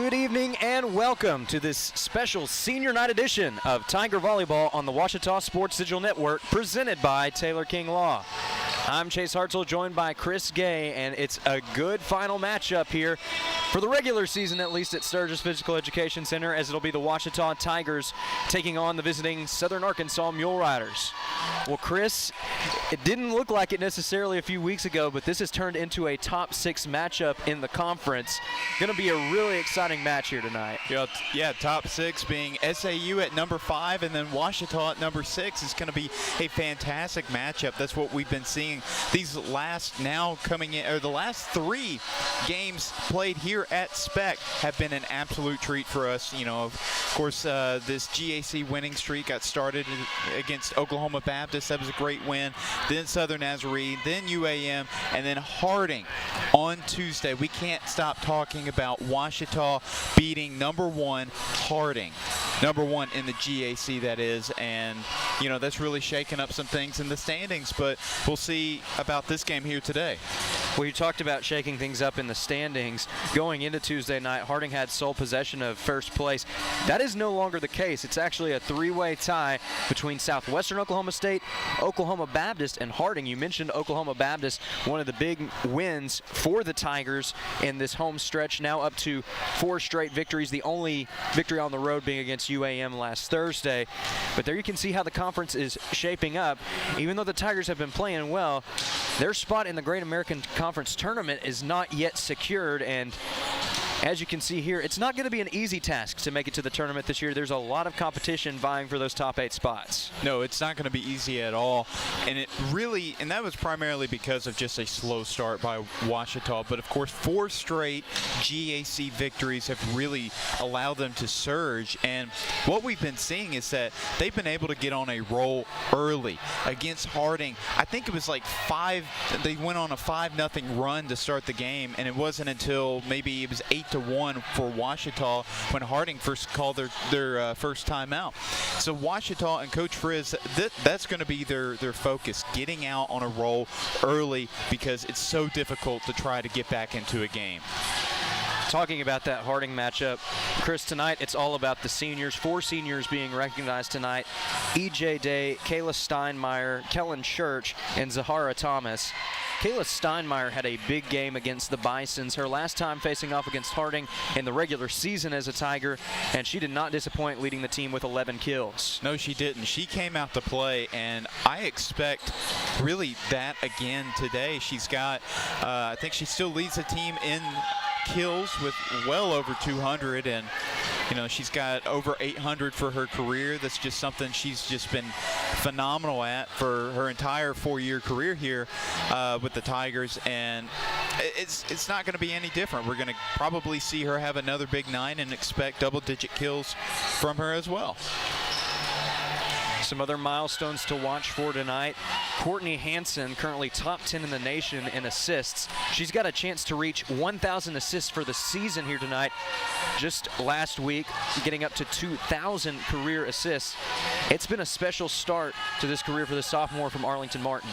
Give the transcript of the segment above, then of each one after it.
Good evening and welcome to this special senior night edition of Tiger Volleyball on the Ouachita Sports Digital Network, presented by Taylor King Law. I'm Chase Hartzell, joined by Chris Gay, and it's a good final matchup here for the regular season, at least at Sturgis Physical Education Center, as it'll be the Ouachita Tigers taking on the visiting Southern Arkansas Mule Riders. Well, Chris, it didn't look like it necessarily a few weeks ago, but this has turned into a top 6 matchup in the conference. Going to be a really exciting match here tonight. Yeah, top 6 being SAU at number 5 and then Ouachita at number 6 is going to be a fantastic matchup. That's what we've been seeing these last the last 3 games played here at Spec have been an absolute treat for us. You know, of course, this GAC winning streak got started against Oklahoma Baptist. That was a great win. Then Southern Nazarene, then UAM, and then Harding on Tuesday. We can't stop talking about Ouachita beating number 1 Harding. Number 1 in the GAC, that is, and you know that's really shaking up some things in the standings, but we'll see about this game here today. Well, you talked about shaking things up in the standings. Going into Tuesday night, Harding had sole possession of first place. That is no longer the case. It's actually a 3-way tie between Southwestern Oklahoma State, Oklahoma Baptist, and Harding. You mentioned Oklahoma Baptist, one of the big wins for the Tigers in this home stretch, now up to 4 straight victories, the only victory on the road being against UAM last Thursday. But there you can see how the conference is shaping up. Even though the Tigers have been playing well, their spot in the Great American Conference tournament is not yet secured, and as you can see here, it's not going to be an easy task to make it to the tournament this year. There's a lot of competition vying for those top 8 spots. No, it's not going to be easy at all. And that was primarily because of just a slow start by Ouachita. But of course, 4 straight GAC victories have really allowed them to surge. And what we've been seeing is that they've been able to get on a roll early against Harding. I think it was like they went on a 5-0 run to start the game, and it wasn't until maybe it was 8-1 for Ouachita when Harding first called their first timeout. So Ouachita and Coach Frizz, that's going to be their focus, getting out on a roll early, because it's so difficult to try to get back into a game. Talking about that Harding matchup, Chris, tonight it's all about the seniors. 4 seniors being recognized tonight: E.J. Day, Kayla Steinmeier, Kellen Church, and Zahara Thomas. Kayla Steinmeier had a big game against the Bisons, her last time facing off against Harding in the regular season as a Tiger, and she did not disappoint, leading the team with 11 kills. No, she didn't. She came out to play, and I expect really that again today. She's got, I think she still leads the team in kills with well over 200, and you know she's got over 800 for her career. That's just something she's just been phenomenal at for her entire 4-year career here with the Tigers, and it's not going to be any different. We're going to probably see her have another big 9 and expect double-digit kills from her as well. Some other milestones to watch for tonight: Courtney Hansen, currently top 10 in the nation in assists. She's got a chance to reach 1,000 assists for the season here tonight. Just last week, getting up to 2,000 career assists. It's been a special start to this career for the sophomore from Arlington Martin.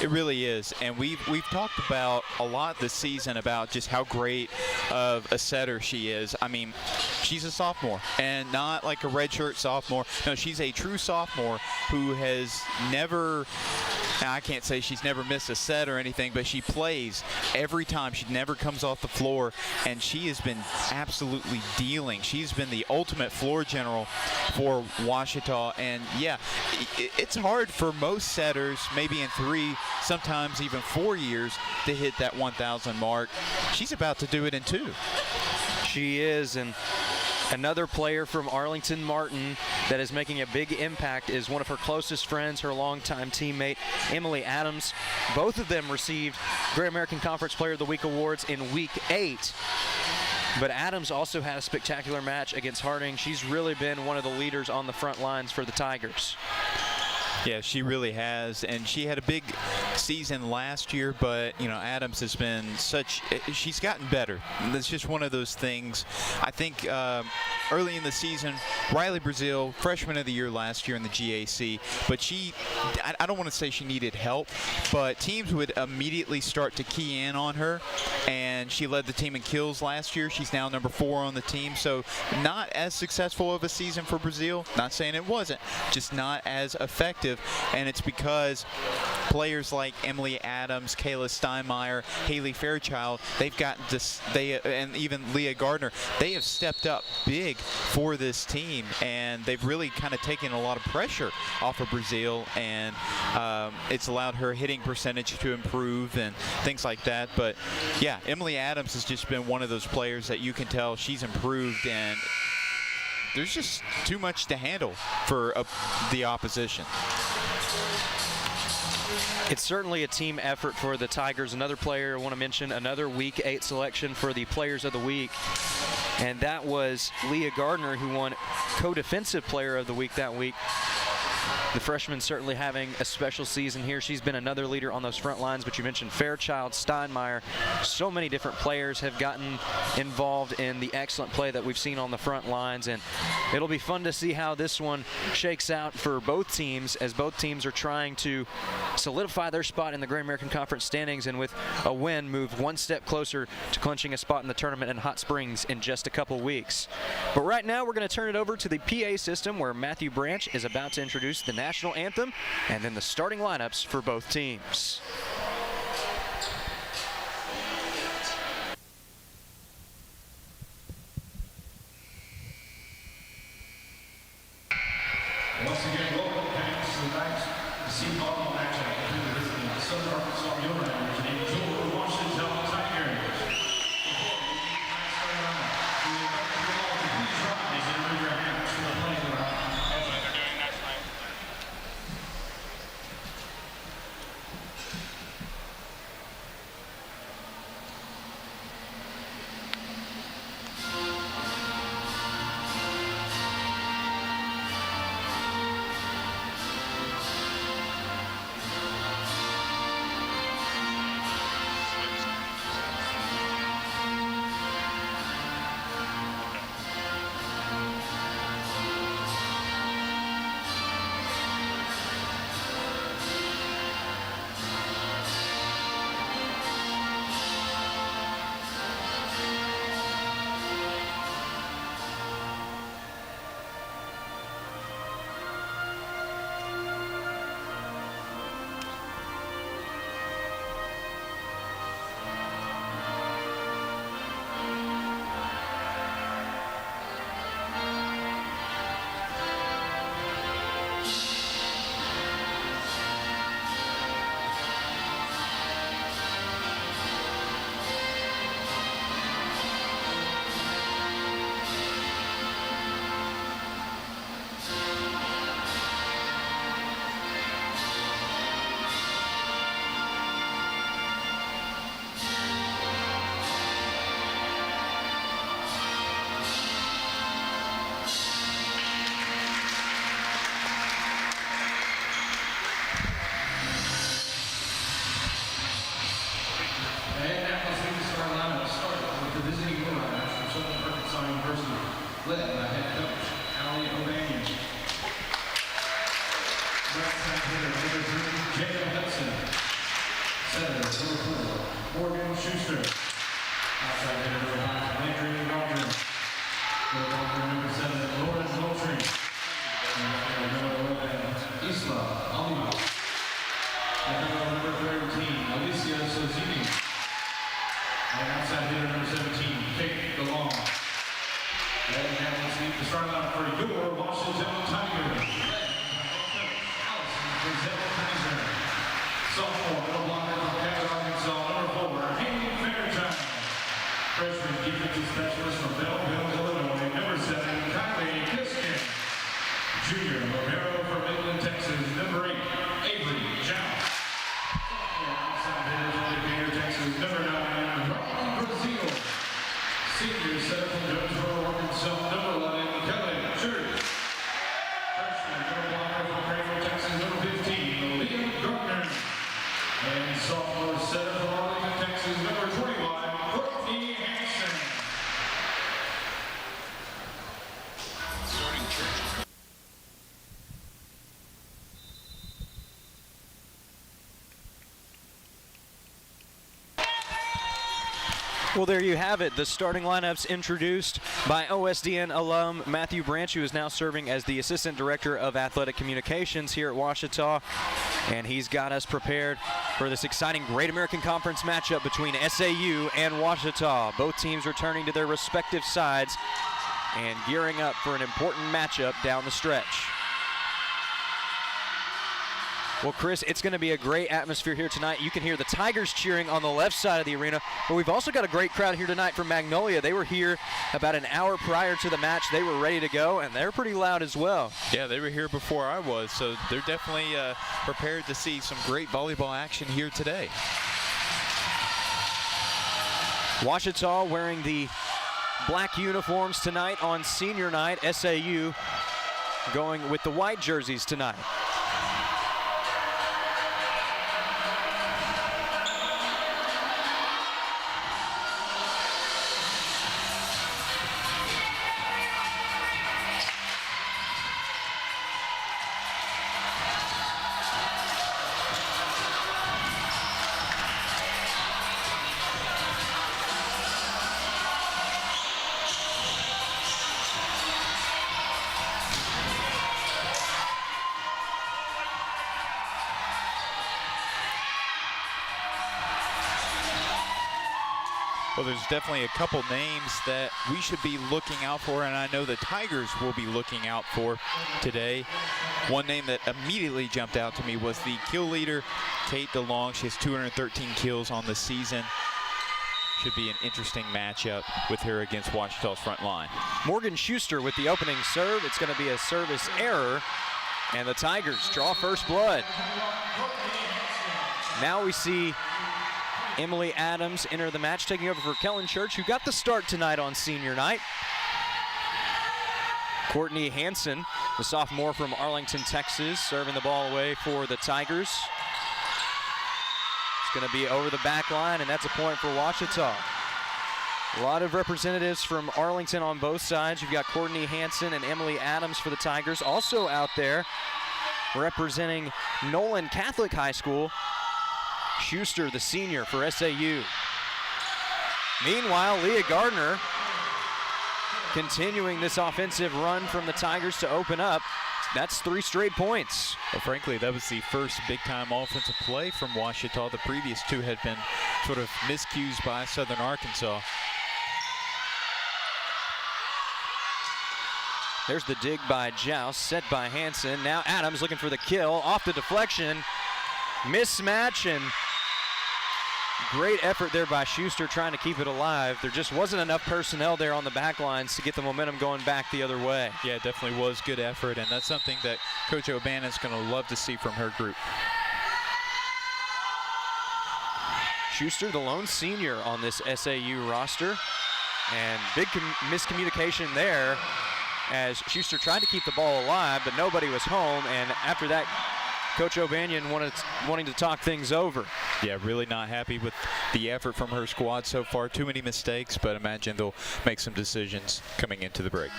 It really is, and we've talked about a lot this season about just how great of a setter she is. I mean, she's a sophomore, and not like a redshirt sophomore. No, she's a true sophomore who has never, I can't say she's never missed a set or anything, but she plays every time. She never comes off the floor, and she has been absolutely dealing. She's been the ultimate floor general for Ouachita, and yeah, it's hard for most setters, maybe in 3, sometimes even 4 years, to hit that 1,000 mark. She's about to do it in 2. She is, and another player from Arlington Martin that is making a big impact is one of her closest friends, her longtime teammate, Emily Adams. Both of them received Great American Conference Player of the Week awards in Week 8. But Adams also had a spectacular match against Harding. She's really been one of the leaders on the front lines for the Tigers. Yeah, she really has, and she had a big season last year, but you know, Adams has been she's gotten better. It's just one of those things. I think early in the season, Riley Brazil, freshman of the year last year in the GAC, but I don't want to say she needed help, but teams would immediately start to key in on her, and she led the team in kills last year. She's now number 4 on the team, so not as successful of a season for Brazil. Not saying it wasn't, just not as effective, and it's because players like Emily Adams, Kayla Steinmeier, Haley Fairchild, they've gotten this, and even Leah Gardner, they have stepped up big for this team, and they've really kind of taken a lot of pressure off of Brazil, and it's allowed her hitting percentage to improve and things like that. But yeah, Emily Adams has just been one of those players that you can tell she's improved, and there's just too much to handle for the opposition. It's certainly a team effort for the Tigers. Another player I want to mention, another Week 8 selection for the Players of the Week, and that was Leah Gardner, who won Co-Defensive Player of the Week that week. The freshman certainly having a special season here. She's been another leader on those front lines, but you mentioned Fairchild, Steinmeier. So many different players have gotten involved in the excellent play that we've seen on the front lines, and it'll be fun to see how this one shakes out for both teams, as both teams are trying to solidify their spot in the Great American Conference standings, and with a win, move one step closer to clinching a spot in the tournament in Hot Springs in just a couple weeks. But right now, we're going to turn it over to the PA system, where Matthew Branch is about to introduce the national anthem and then the starting lineups for both teams. Once again, welcome fans to tonight's volleyball matchup between the visiting Southern Arkansas Mulelanders and the Washington Tigers. led by head coach Allie O'Banion. Right side hitter number 3, Jacob Hudson. Setter number 4, Morgan Schuster. Outside hitter number 5, Landry Waldron. Number 7, Lauren Moultrie. Number 11, Isla Alima. Number 13, Alicia Sozini. And outside hitter number 17, Kate DeLong. And now let's leave the start line for your Washington Tigers. Allison Brazil Kaiser. Sophomore, middle blocker from Cabot, Arkansas. Number 4, Haley Fairchild. Freshman, Well, there you have it. The starting lineups introduced by OSDN alum Matthew Branch, who is now serving as the Assistant Director of Athletic Communications here at Ouachita. And he's got us prepared for this exciting Great American Conference matchup between SAU and Ouachita. Both teams returning to their respective sides and gearing up for an important matchup down the stretch. Well, Chris, it's going to be a great atmosphere here tonight. You can hear the Tigers cheering on the left side of the arena, but we've also got a great crowd here tonight from Magnolia. They were here about an hour prior to the match. They were ready to go, and they're pretty loud as well. Yeah, they were here before I was, so they're definitely prepared to see some great volleyball action here today. Ouachita wearing the black uniforms tonight on senior night. SAU going with the white jerseys tonight. Well, there's definitely a couple names that we should be looking out for, and I know the Tigers will be looking out for today. One name that immediately jumped out to me was the kill leader, Kate DeLong. She has 213 kills on the season. Should be an interesting matchup with her against Ouachita's front line. Morgan Schuster with the opening serve. It's going to be a service error, and the Tigers draw first blood. Now we see Emily Adams enter the match, taking over for Kellen Church, who got the start tonight on senior night. Courtney Hansen, the sophomore from Arlington, Texas, serving the ball away for the Tigers. It's going to be over the back line, and that's a point for Ouachita. A lot of representatives from Arlington on both sides. You've got Courtney Hansen and Emily Adams for the Tigers. Also out there representing Nolan Catholic High School, Schuster, the senior for SAU. Meanwhile, Leah Gardner continuing this offensive run from the Tigers to open up. That's 3 straight points. Well, frankly, that was the first big-time offensive play from Ouachita. The previous 2 had been sort of miscues by Southern Arkansas. There's the dig by Joust, set by Hansen. Now Adams looking for the kill, off the deflection. Mismatch, and great effort there by Schuster trying to keep it alive. There just wasn't enough personnel there on the back lines to get the momentum going back the other way. Yeah, it definitely was good effort, and that's something that Coach O'Bannon's going to love to see from her group. Schuster, the lone senior on this SAU roster, and big miscommunication there as Schuster tried to keep the ball alive, but nobody was home, and after that, Coach O'Banion wanting to talk things over. Yeah, really not happy with the effort from her squad so far. Too many mistakes, but imagine they'll make some decisions coming into the break.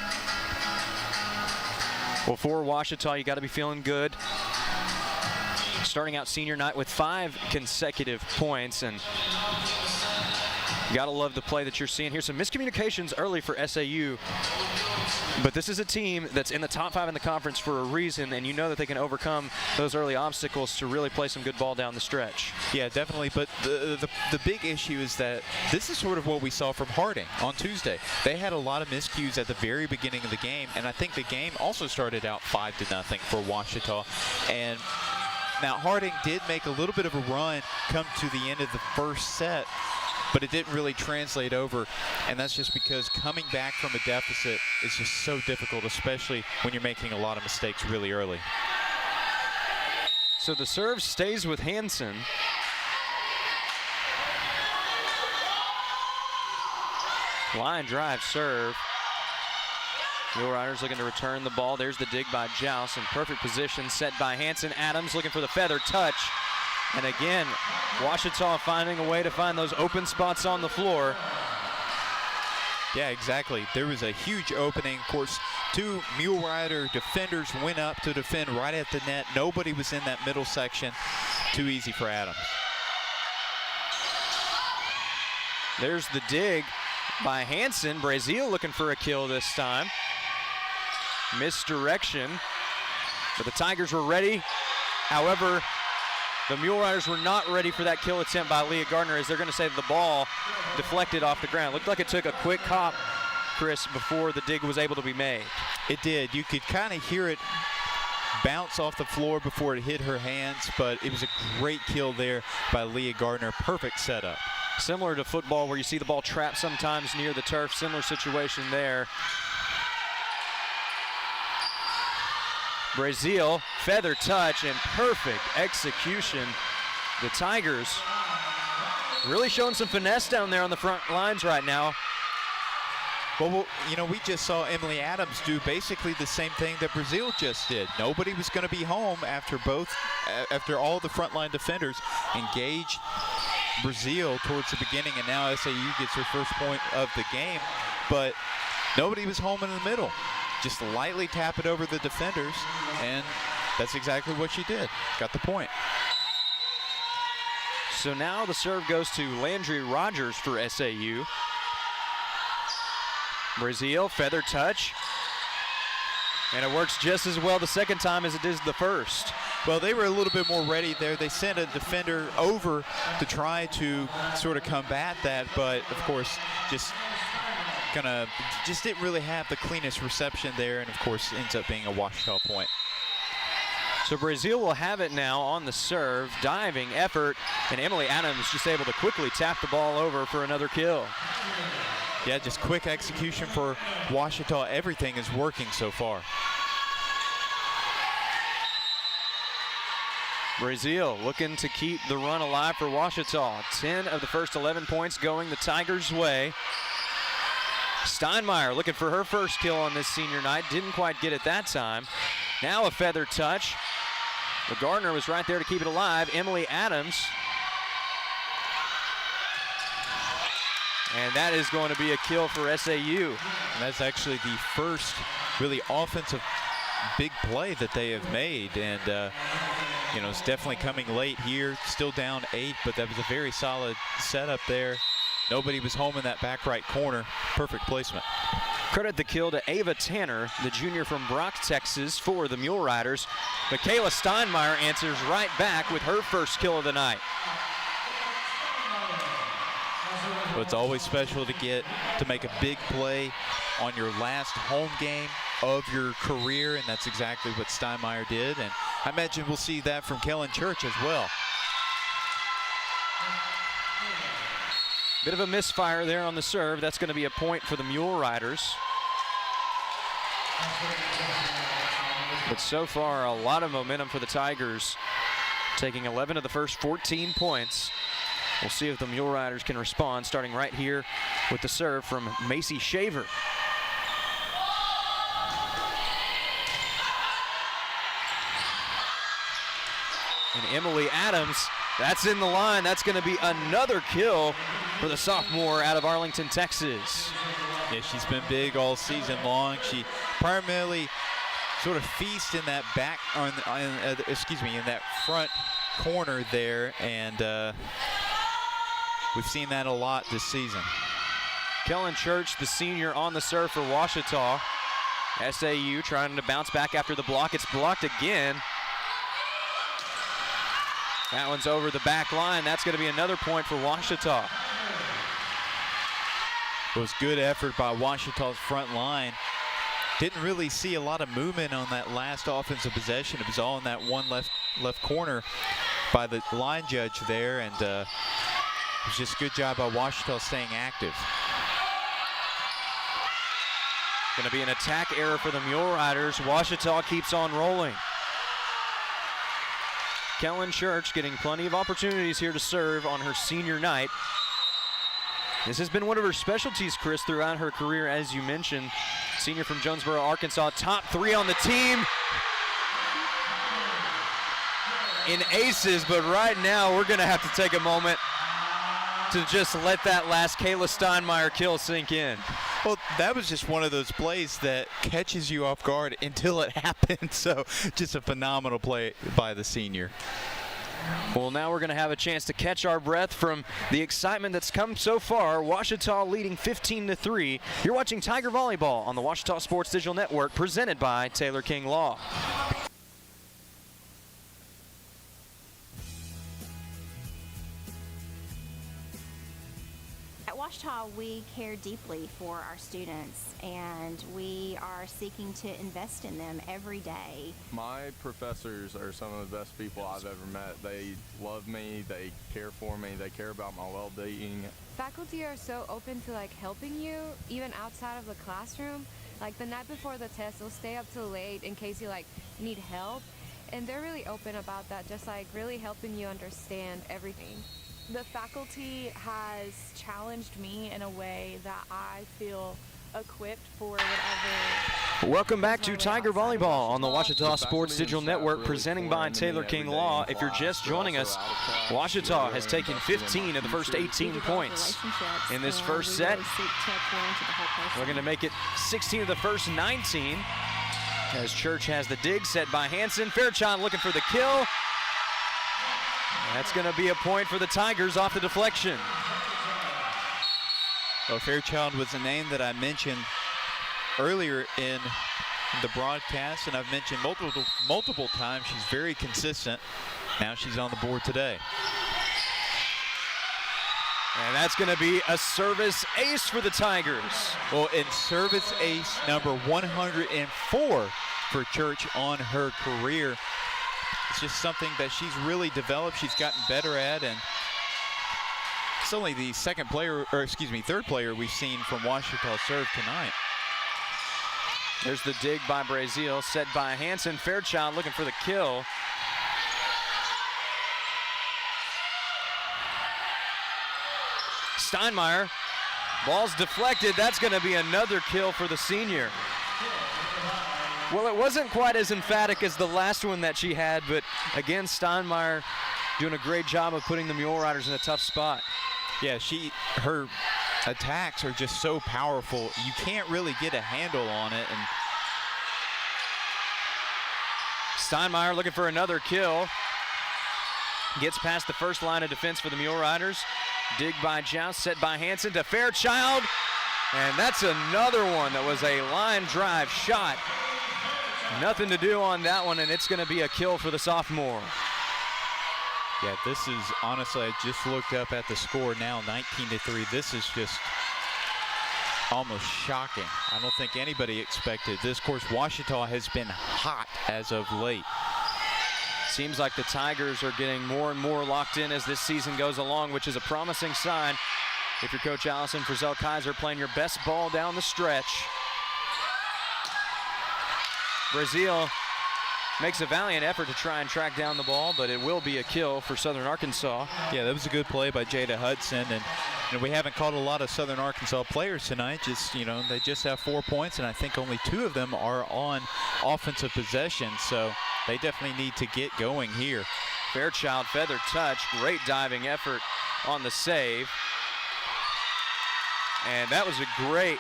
Well, for Ouachita, you got to be feeling good. Starting out senior night with 5 consecutive points, and you got to love the play that you're seeing here. Some miscommunications early for SAU. But this is a team that's in the top 5 in the conference for a reason, and you know that they can overcome those early obstacles to really play some good ball down the stretch. Yeah, definitely. But the big issue is that this is sort of what we saw from Harding on Tuesday. They had a lot of miscues at the very beginning of the game, and I think the game also started out 5-0 for Ouachita. And now Harding did make a little bit of a run come to the end of the first set, but it didn't really translate over, and that's just because coming back from a deficit is just so difficult, especially when you're making a lot of mistakes really early. So the serve stays with Hansen. Line drive serve. Will Riders looking to return the ball. There's the dig by Joust in perfect position, set by Hansen. Adams looking for the feather touch. And again, Ouachita finding a way to find those open spots on the floor. Yeah, exactly. There was a huge opening. Of course, 2 Mule Rider defenders went up to defend right at the net. Nobody was in that middle section. Too easy for Adams. There's the dig by Hansen. Brazil looking for a kill this time. Misdirection, but the Tigers were ready. However, the Mule Riders were not ready for that kill attempt by Leah Gardner, as they're going to say the ball deflected off the ground. Looked like it took a quick hop, Chris, before the dig was able to be made. It did. You could kind of hear it bounce off the floor before it hit her hands, but it was a great kill there by Leah Gardner. Perfect setup. Similar to football where you see the ball trapped sometimes near the turf. Similar situation there. Brazil, feather touch, and perfect execution. The Tigers really showing some finesse down there on the front lines right now. Well, you know, we just saw Emily Adams do basically the same thing that Brazil just did. Nobody was going to be home after all the frontline defenders engaged Brazil towards the beginning, and now SAU gets her first point of the game. But nobody was home in the middle. Just lightly tap it over the defenders, and that's exactly what she did. Got the point. So now the serve goes to Landry Rogers for SAU. Brazil, feather touch. And it works just as well the second time as it did the first. Well, they were a little bit more ready there. They sent a defender over to try to sort of combat that, but of course, just didn't really have the cleanest reception there, and of course ends up being a Ouachita point. So Brazil will have it now on the serve, diving effort, and Emily Adams just able to quickly tap the ball over for another kill. Yeah, just quick execution for Ouachita. Everything is working so far. Brazil looking to keep the run alive for Ouachita. 10 of the first 11 points going the Tigers' way. Steinmeier looking for her first kill on this senior night. Didn't quite get it that time. Now a feather touch. But Gardner was right there to keep it alive. Emily Adams. And that is going to be a kill for SAU. And that's actually the first really offensive big play that they have made. And, you know, it's definitely coming late here. Still down 8, but that was a very solid setup there. Nobody was home in that back right corner. Perfect placement. Credit the kill to Ava Tanner, the junior from Brock, Texas, for the Mule Riders. Michaela Steinmeier answers right back with her first kill of the night. Well, it's always special to make a big play on your last home game of your career, and that's exactly what Steinmeier did. And I imagine we'll see that from Kellen Church as well. Bit of a misfire there on the serve. That's going to be a point for the Mule Riders. But so far, a lot of momentum for the Tigers, taking 11 of the first 14 points. We'll see if the Mule Riders can respond, starting right here with the serve from Macy Shaver. And Emily Adams, that's in the line. That's going to be another kill for the sophomore out of Arlington, Texas. Yeah, she's been big all season long. She primarily sort of feasts in that in that front corner there, and we've seen that a lot this season. Kellen Church, the senior, on the serve for Ouachita. SAU trying to bounce back after the block. It's blocked again. That one's over the back line. That's going to be another point for Ouachita. It was good effort by Ouachita's front line. Didn't really see a lot of movement on that last offensive possession. It was all in that one left corner by the line judge there, and it was just a good job by Ouachita staying active. Going to be an attack error for the Mule Riders. Ouachita keeps on rolling. Kellen Church getting plenty of opportunities here to serve on her senior night. This has been one of her specialties, Chris, throughout her career, as you mentioned. Senior from Jonesboro, Arkansas, top 3 on the team in aces, but right now we're going to have to take a moment to just let that last Kayla Steinmeier kill sink in. Well, that was just one of those plays that catches you off guard until it happens. So just a phenomenal play by the senior. Well, now we're going to have a chance to catch our breath from the excitement that's come so far. Ouachita leading 15-3. You're watching Tiger Volleyball on the Ouachita Sports Digital Network, presented by Taylor King Law. At Ouachita, we care deeply for our students, and we are seeking to invest in them every day. My professors are some of the best people I've ever met. They love me, they care for me, they care about my well-being. Faculty are so open to helping you, even outside of the classroom. Like the night before the test, they'll stay up till late in case you need help. And they're really open about that, just really helping you understand everything. The faculty has challenged me in a way that I feel equipped for whatever. Welcome back to Tiger Volleyball on the Ouachita Sports Digital Network, presenting by Taylor King Law. If you're just joining us, Ouachita has taken 15 of the first 18 points in this first set. We're going to make it 16 of the first 19 as Church has the dig set by Hanson. Fairchild looking for the kill. That's going to be a point for the Tigers off the deflection. Well, Fairchild was a name that I mentioned earlier in the broadcast, and I've mentioned multiple times. She's very consistent. Now she's on the board today. And that's going to be a service ace for the Tigers. Well, in service ace number 104 for Church on her career. It's just something that she's really developed, she's gotten better at, and it's only the third player we've seen from Ouachita serve tonight. There's the dig by Brazil, set by Hanson. Fairchild looking for the kill. Steinmeier, ball's deflected. That's going to be another kill for the senior. Well, it wasn't quite as emphatic as the last one that she had, but again, Steinmeier doing a great job of putting the Mule Riders in a tough spot. Yeah, her attacks are just so powerful. You can't really get a handle on it. And Steinmeier looking for another kill. Gets past the first line of defense for the Mule Riders. Dig by Joust, set by Hanson to Fairchild. And that's another one that was a line drive shot. Nothing to do on that one, and it's going to be a kill for the sophomore. Yeah, this is honestly, I just looked up at the score now, 19-3. This is just almost shocking. I don't think anybody expected this. Of course, Ouachita has been hot as of late. Seems like the Tigers are getting more and more locked in as this season goes along, which is a promising sign. If you're Coach Allison Frizzell-Kaiser, playing your best ball down the stretch. Brazil makes a valiant effort to try and track down the ball, but it will be a kill for Southern Arkansas. Yeah, that was a good play by Jada Hudson, and we haven't caught a lot of Southern Arkansas players tonight. Just, they just have 4 points, and I think only 2 of them are on offensive possession, so they definitely need to get going here. Fairchild feather touch, great diving effort on the save. And that was a great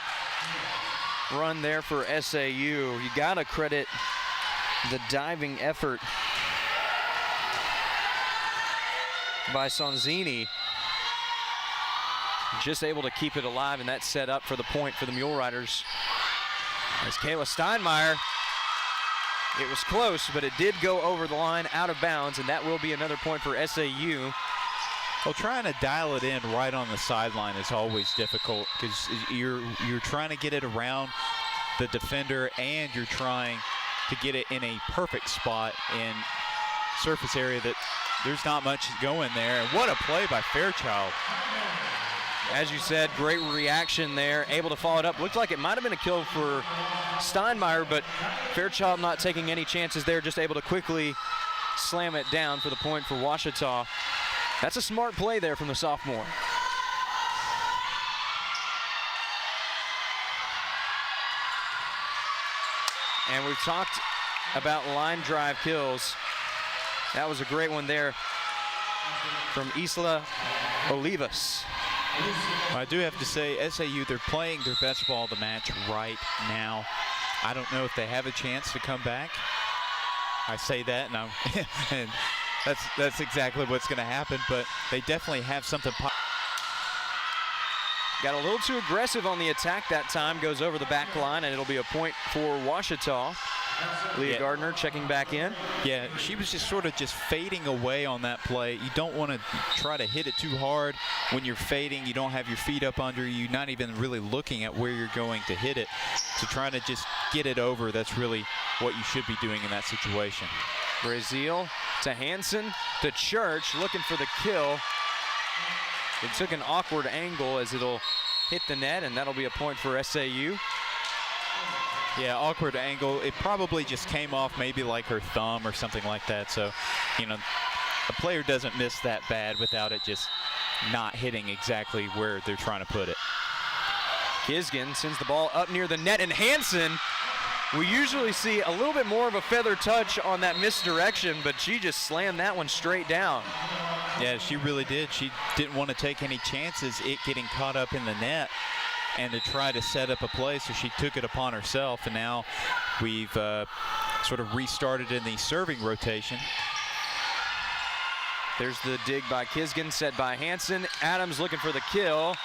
run there for SAU. You got to credit the diving effort by Sonzini. Just able to keep it alive, and that set up for the point for the Mule Riders. As Kayla Steinmeier, it was close, but it did go over the line out of bounds, and that will be another point for SAU. Well, trying to dial it in right on the sideline is always difficult because you're trying to get it around the defender, and you're trying to get it in a perfect spot in surface area that there's not much going there. And what a play by Fairchild. As you said, great reaction there, able to follow it up. Looked like it might have been a kill for Steinmeier, but Fairchild not taking any chances there, just able to quickly slam it down for the point for Ouachita. That's a smart play there from the sophomore. And we've talked about line drive kills. That was a great one there from Isla Olivas. I do have to say, SAU, they're playing their best ball of the match right now. I don't know if they have a chance to come back. I say that, and That's exactly what's going to happen, but they definitely have something. Got a little too aggressive on the attack that time, goes over the back line, and it'll be a point for Ouachita. Leah Gardner checking back in. Yeah, she was just sort of fading away on that play. You don't want to try to hit it too hard when you're fading. You don't have your feet up under you, not even really looking at where you're going to hit it. So trying to just get it over, that's really what you should be doing in that situation. Brazil to Hansen to Church, looking for the kill. It took an awkward angle as it'll hit the net, and that'll be a point for SAU. Yeah, awkward angle. It probably just came off maybe like her thumb or something like that. So, you know, a player doesn't miss that bad without it just not hitting exactly where they're trying to put it. Kisgan sends the ball up near the net, and Hansen, we usually see a little bit more of a feather touch on that misdirection, but she just slammed that one straight down. Yeah, she really did. She didn't want to take any chances it getting caught up in the net and to try to set up a play, so she took it upon herself, and now we've sort of restarted in the serving rotation. There's the dig by Kisgan, set by Hansen. Adams looking for the kill.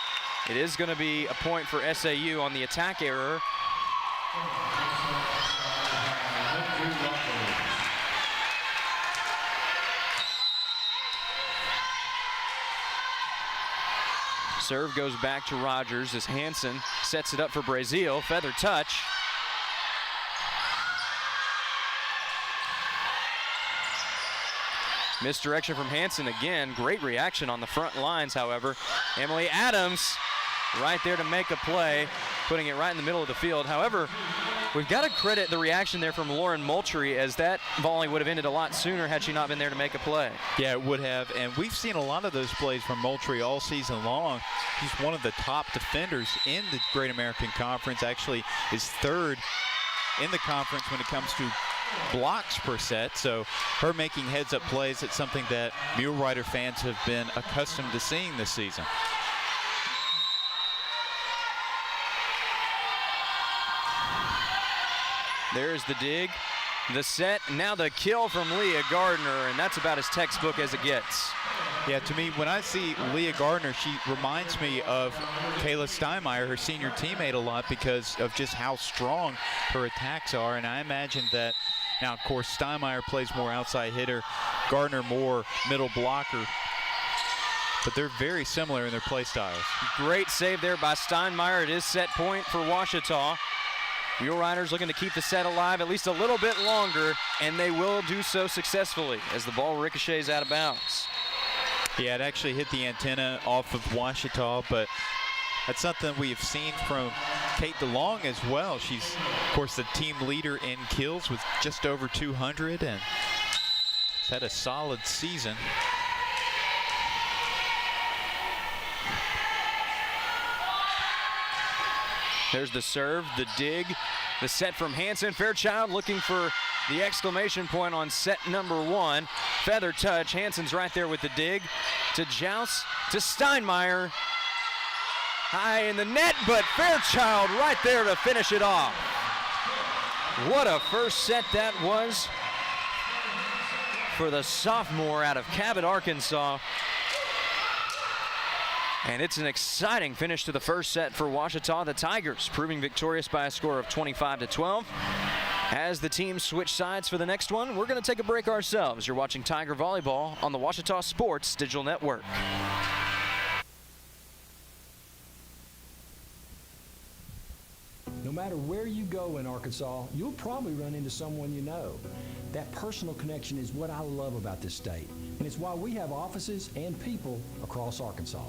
It is going to be a point for SAU on the attack error. Serve goes back to Rogers as Hansen sets it up for Brazil. Feather touch. Misdirection from Hansen again. Great reaction on the front lines, however. Emily Adams right there to make a play, putting it right in the middle of the field. However, we've got to credit the reaction there from Lauren Moultrie, as that volley would have ended a lot sooner had she not been there to make a play. Yeah, it would have, and we've seen a lot of those plays from Moultrie all season long. He's one of the top defenders in the Great American Conference, actually is third in the conference when it comes to blocks per set. So her making heads-up plays, it's something that Mule Rider fans have been accustomed to seeing this season. There's the dig, the set, now the kill from Leah Gardner, and that's about as textbook as it gets. Yeah, to me, when I see Leah Gardner, she reminds me of Kayla Steinmeier, her senior teammate, a lot because of just how strong her attacks are. And I imagine that, now, of course, Steinmeier plays more outside hitter, Gardner more middle blocker, but they're very similar in their play styles. Great save there by Steinmeier. It is set point for Ouachita. Mule Riders looking to keep the set alive at least a little bit longer, and they will do so successfully as the ball ricochets out of bounds. Yeah, it actually hit the antenna off of Ouachita, but that's something we've seen from Kate DeLong as well. She's, of course, the team leader in kills with just over 200, and has had a solid season. There's the serve, the dig, the set from Hansen. Fairchild looking for the exclamation point on set number one. Feather touch. Hansen's right there with the dig. To Joust, to Steinmeier. High in the net, but Fairchild right there to finish it off. What a first set that was for the sophomore out of Cabot, Arkansas. And it's an exciting finish to the first set for Ouachita. The Tigers proving victorious by a score of 25-12. As the teams switch sides for the next one, we're going to take a break ourselves. You're watching Tiger Volleyball on the Ouachita Sports Digital Network. No matter where you go in Arkansas, you'll probably run into someone you know. That personal connection is what I love about this state, and it's why we have offices and people across Arkansas.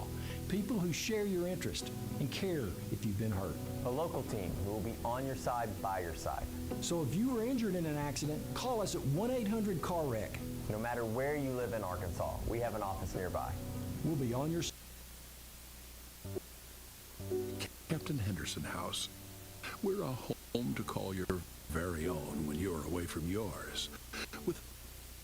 People who share your interest and care if you've been hurt. A local team who will be on your side, by your side. So if you were injured in an accident, call us at 1-800-CAR-WRECK. No matter where you live in Arkansas, we have an office nearby. We'll be on your side. Captain Henderson House. We're a home to call your very own when you're away from yours. With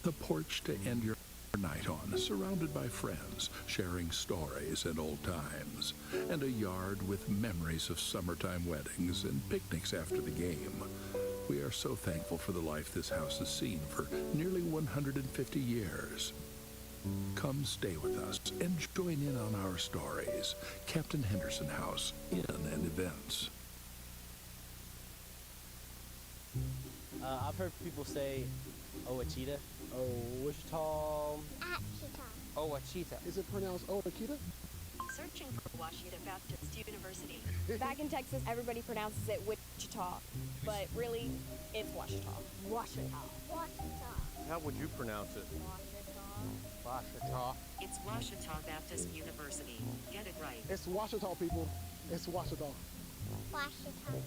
a porch to end your night on, surrounded by friends, sharing stories and old times, and a yard with memories of summertime weddings and picnics after the game. We are so thankful for the life this house has seen for nearly 150 years. Come stay with us and join in on our stories. Captain Henderson House, Inn and Events. I've heard people say Ouachita. Wichita. Ouachita. Is it pronounced Ouachita? Searching for Ouachita Baptist University. Back in Texas, everybody pronounces it Wichita, but really, it's Washita. Washita. How would you pronounce it? Washita. It's Washita Baptist University. Get it right. It's Washita, people. It's Washita. Washita.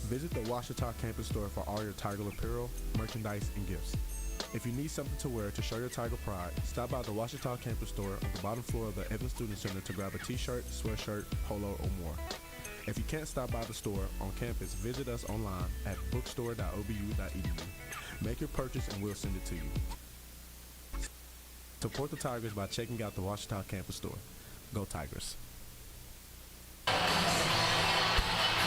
Visit the Washita campus store for all your Tiger apparel, merchandise, and gifts. If you need something to wear to show your Tiger pride, stop by the Washita campus store on the bottom floor of the Evans Student Center to grab a t-shirt, sweatshirt, polo, or more. If you can't stop by the store on campus, visit us online at bookstore.obu.edu. Make your purchase and we'll send it to you. Support the Tigers by checking out the Washita campus store. Go Tigers.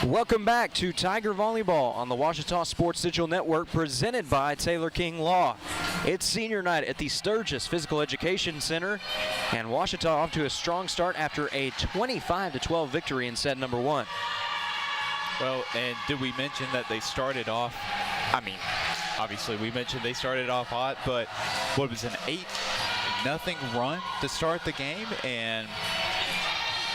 Welcome back to Tiger Volleyball on the Washita Sports Digital Network, presented by Taylor King Law. It's senior night at the Sturgis Physical Education Center, and Washita off to a strong start after a 25-12 victory in set number 1. Well, and did we mention that they started off, I mean, obviously we mentioned they started off hot, but what was an 8-0 run to start the game, and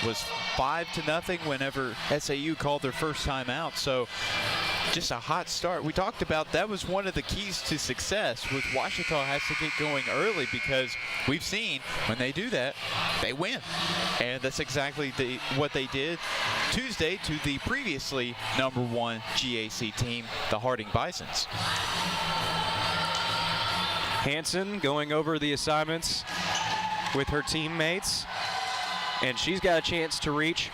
was 5-0 whenever SAU called their first time out. So just a hot start. We talked about that was one of the keys to success with Washita has to get going early, because we've seen when they do that, they win. And that's exactly what they did Tuesday to the previously #1 GAC team, the Harding Bisons. Hanson going over the assignments with her teammates, and she's got a chance to reach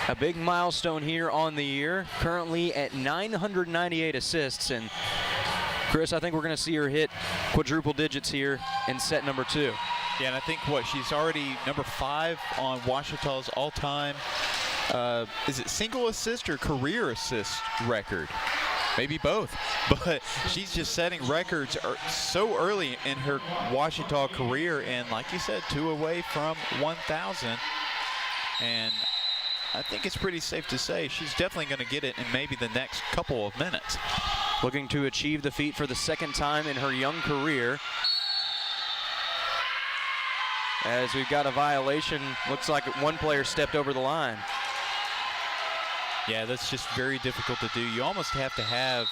a big milestone here on the year, currently at 998 assists. And Chris, I think we're going to see her hit quadruple digits here in set number 2. Yeah, and I think she's already number 5 on Washita's all-time, is it single assist or career assist record? Maybe both, but she's just setting records so early in her Washita career, and like you said, 2 away from 1,000. And I think it's pretty safe to say she's definitely going to get it in maybe the next couple of minutes. Looking to achieve the feat for the second time in her young career. As we've got a violation, looks like one player stepped over the line. Yeah, that's just very difficult to do. You almost have to have,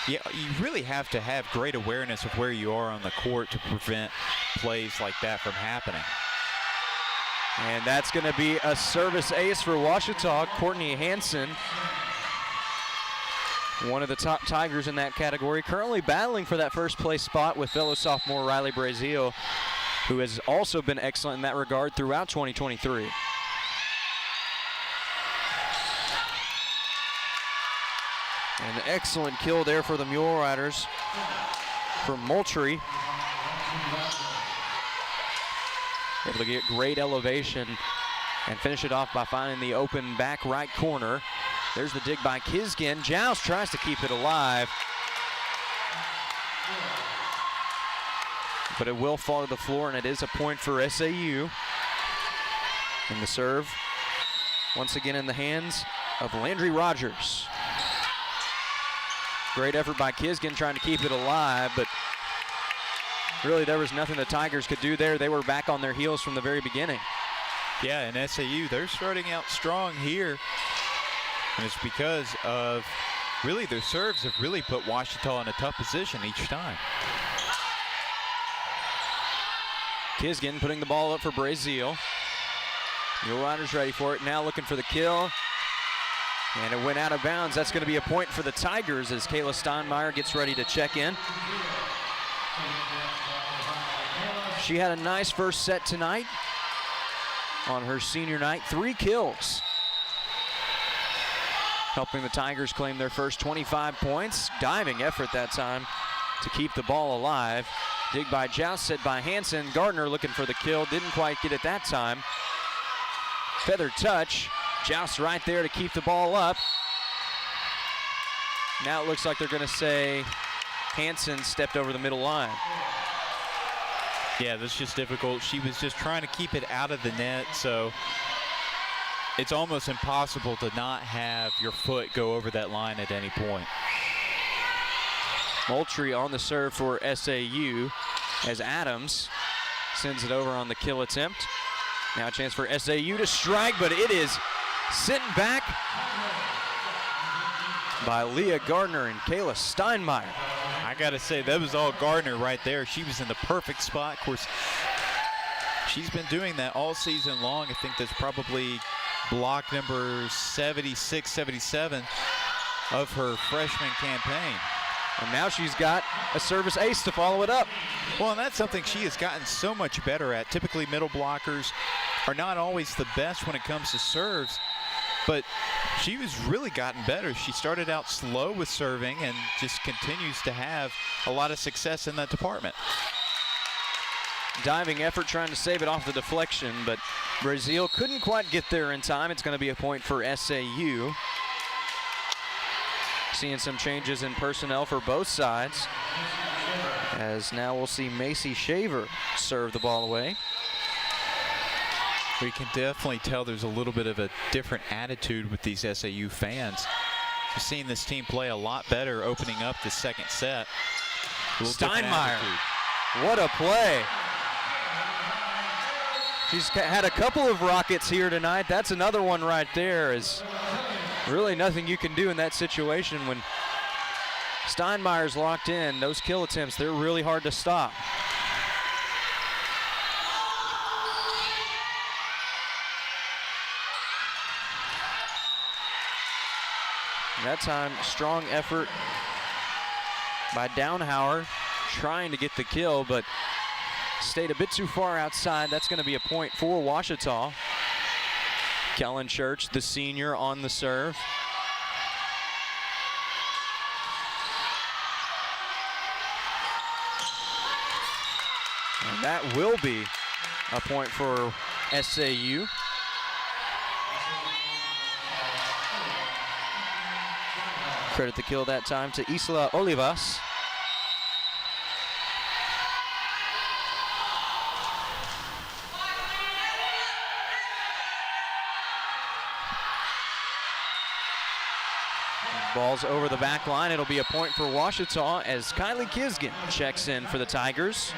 you really have to have great awareness of where you are on the court to prevent plays like that from happening. And that's going to be a service ace for Washita. Courtney Hanson, one of the top Tigers in that category, currently battling for that first place spot with fellow sophomore Riley Brazil, who has also been excellent in that regard throughout 2023. An excellent kill there for the Mule Riders from Moultrie. Able to get great elevation and finish it off by finding the open back right corner. There's the dig by Kisgin. Joust tries to keep it alive, but it will fall to the floor, and it is a point for SAU. And the serve, once again in the hands of Landry Rogers. Great effort by Kisgin trying to keep it alive, but really there was nothing the Tigers could do there. They were back on their heels from the very beginning. Yeah, and SAU, they're starting out strong here. And it's because of really their serves have really put Washita in a tough position each time. Kisgin putting the ball up for Brazil. Mule Riders ready for it, now looking for the kill. And it went out of bounds. That's going to be a point for the Tigers as Kayla Steinmeier gets ready to check in. She had a nice first set tonight on her senior night. 3 kills. Helping the Tigers claim their first 25 points. Diving effort that time to keep the ball alive. Dig by Joust, set by Hanson. Gardner looking for the kill. Didn't quite get it that time. Feather touch. Joust right there to keep the ball up. Now it looks like they're going to say Hansen stepped over the middle line. Yeah, that's just difficult. She was just trying to keep it out of the net, so it's almost impossible to not have your foot go over that line at any point. Moultrie on the serve for SAU as Adams sends it over on the kill attempt. Now a chance for SAU to strike, but it is sent back by Leah Gardner and Kayla Steinmeier. I got to say, that was all Gardner right there. She was in the perfect spot. Of course, she's been doing that all season long. I think that's probably block number 76, 77 of her freshman campaign. And now she's got a service ace to follow it up. Well, and that's something she has gotten so much better at. Typically, middle blockers are not always the best when it comes to serves, but she has really gotten better. She started out slow with serving and just continues to have a lot of success in that department. Diving effort trying to save it off the deflection, but Brazil couldn't quite get there in time. It's going to be a point for SAU. Seeing some changes in personnel for both sides, as now we'll see Macy Shaver serve the ball away. We can definitely tell there's a little bit of a different attitude with these SAU fans. We've seen this team play a lot better opening up the second set. Steinmeier, what a play. She's had a couple of rockets here tonight. That's another one right there. Is really nothing you can do in that situation when Steinmeier's locked in. Those kill attempts, they're really hard to stop. That time, strong effort by Downhauer trying to get the kill, but stayed a bit too far outside. That's going to be a point for Ouachita. Kellen Church, the senior, on the serve. And that will be a point for SAU. Credit the kill that time to Isla Olivas. Ball's over the back line. It'll be a point for Ouachita as Kylie Kisgan checks in for the Tigers.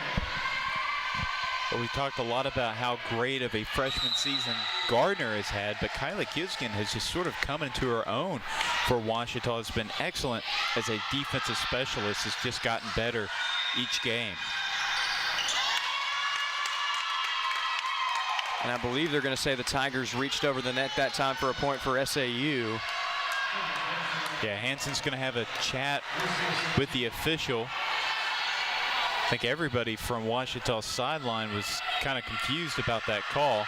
Well, we talked a lot about how great of a freshman season Gardner has had, but Kylie Kisgan has just sort of come into her own for Ouachita. Has been excellent as a defensive specialist, has just gotten better each game. And I believe they're going to say the Tigers reached over the net that time for a point for SAU. Yeah, Hansen's going to have a chat with the official. I think everybody from Ouachita's sideline was kind of confused about that call.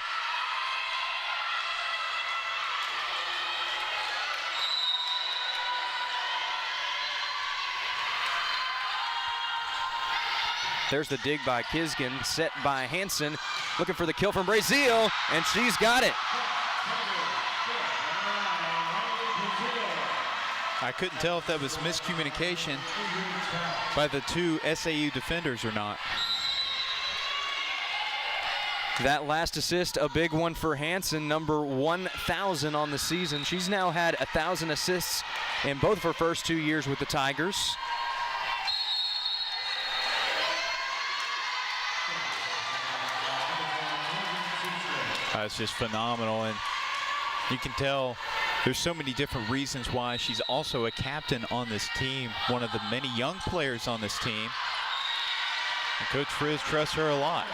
There's the dig by Kisgan, set by Hansen, looking for the kill from Brazil, and she's got it. I couldn't tell if that was miscommunication by the two SAU defenders or not. That last assist, a big one for Hansen, number 1,000 on the season. She's now had 1,000 assists in both of her first 2 years with the Tigers. It's just phenomenal, and you can tell there's so many different reasons why she's also a captain on this team, one of the many young players on this team. And Coach Frizz trusts her a lot.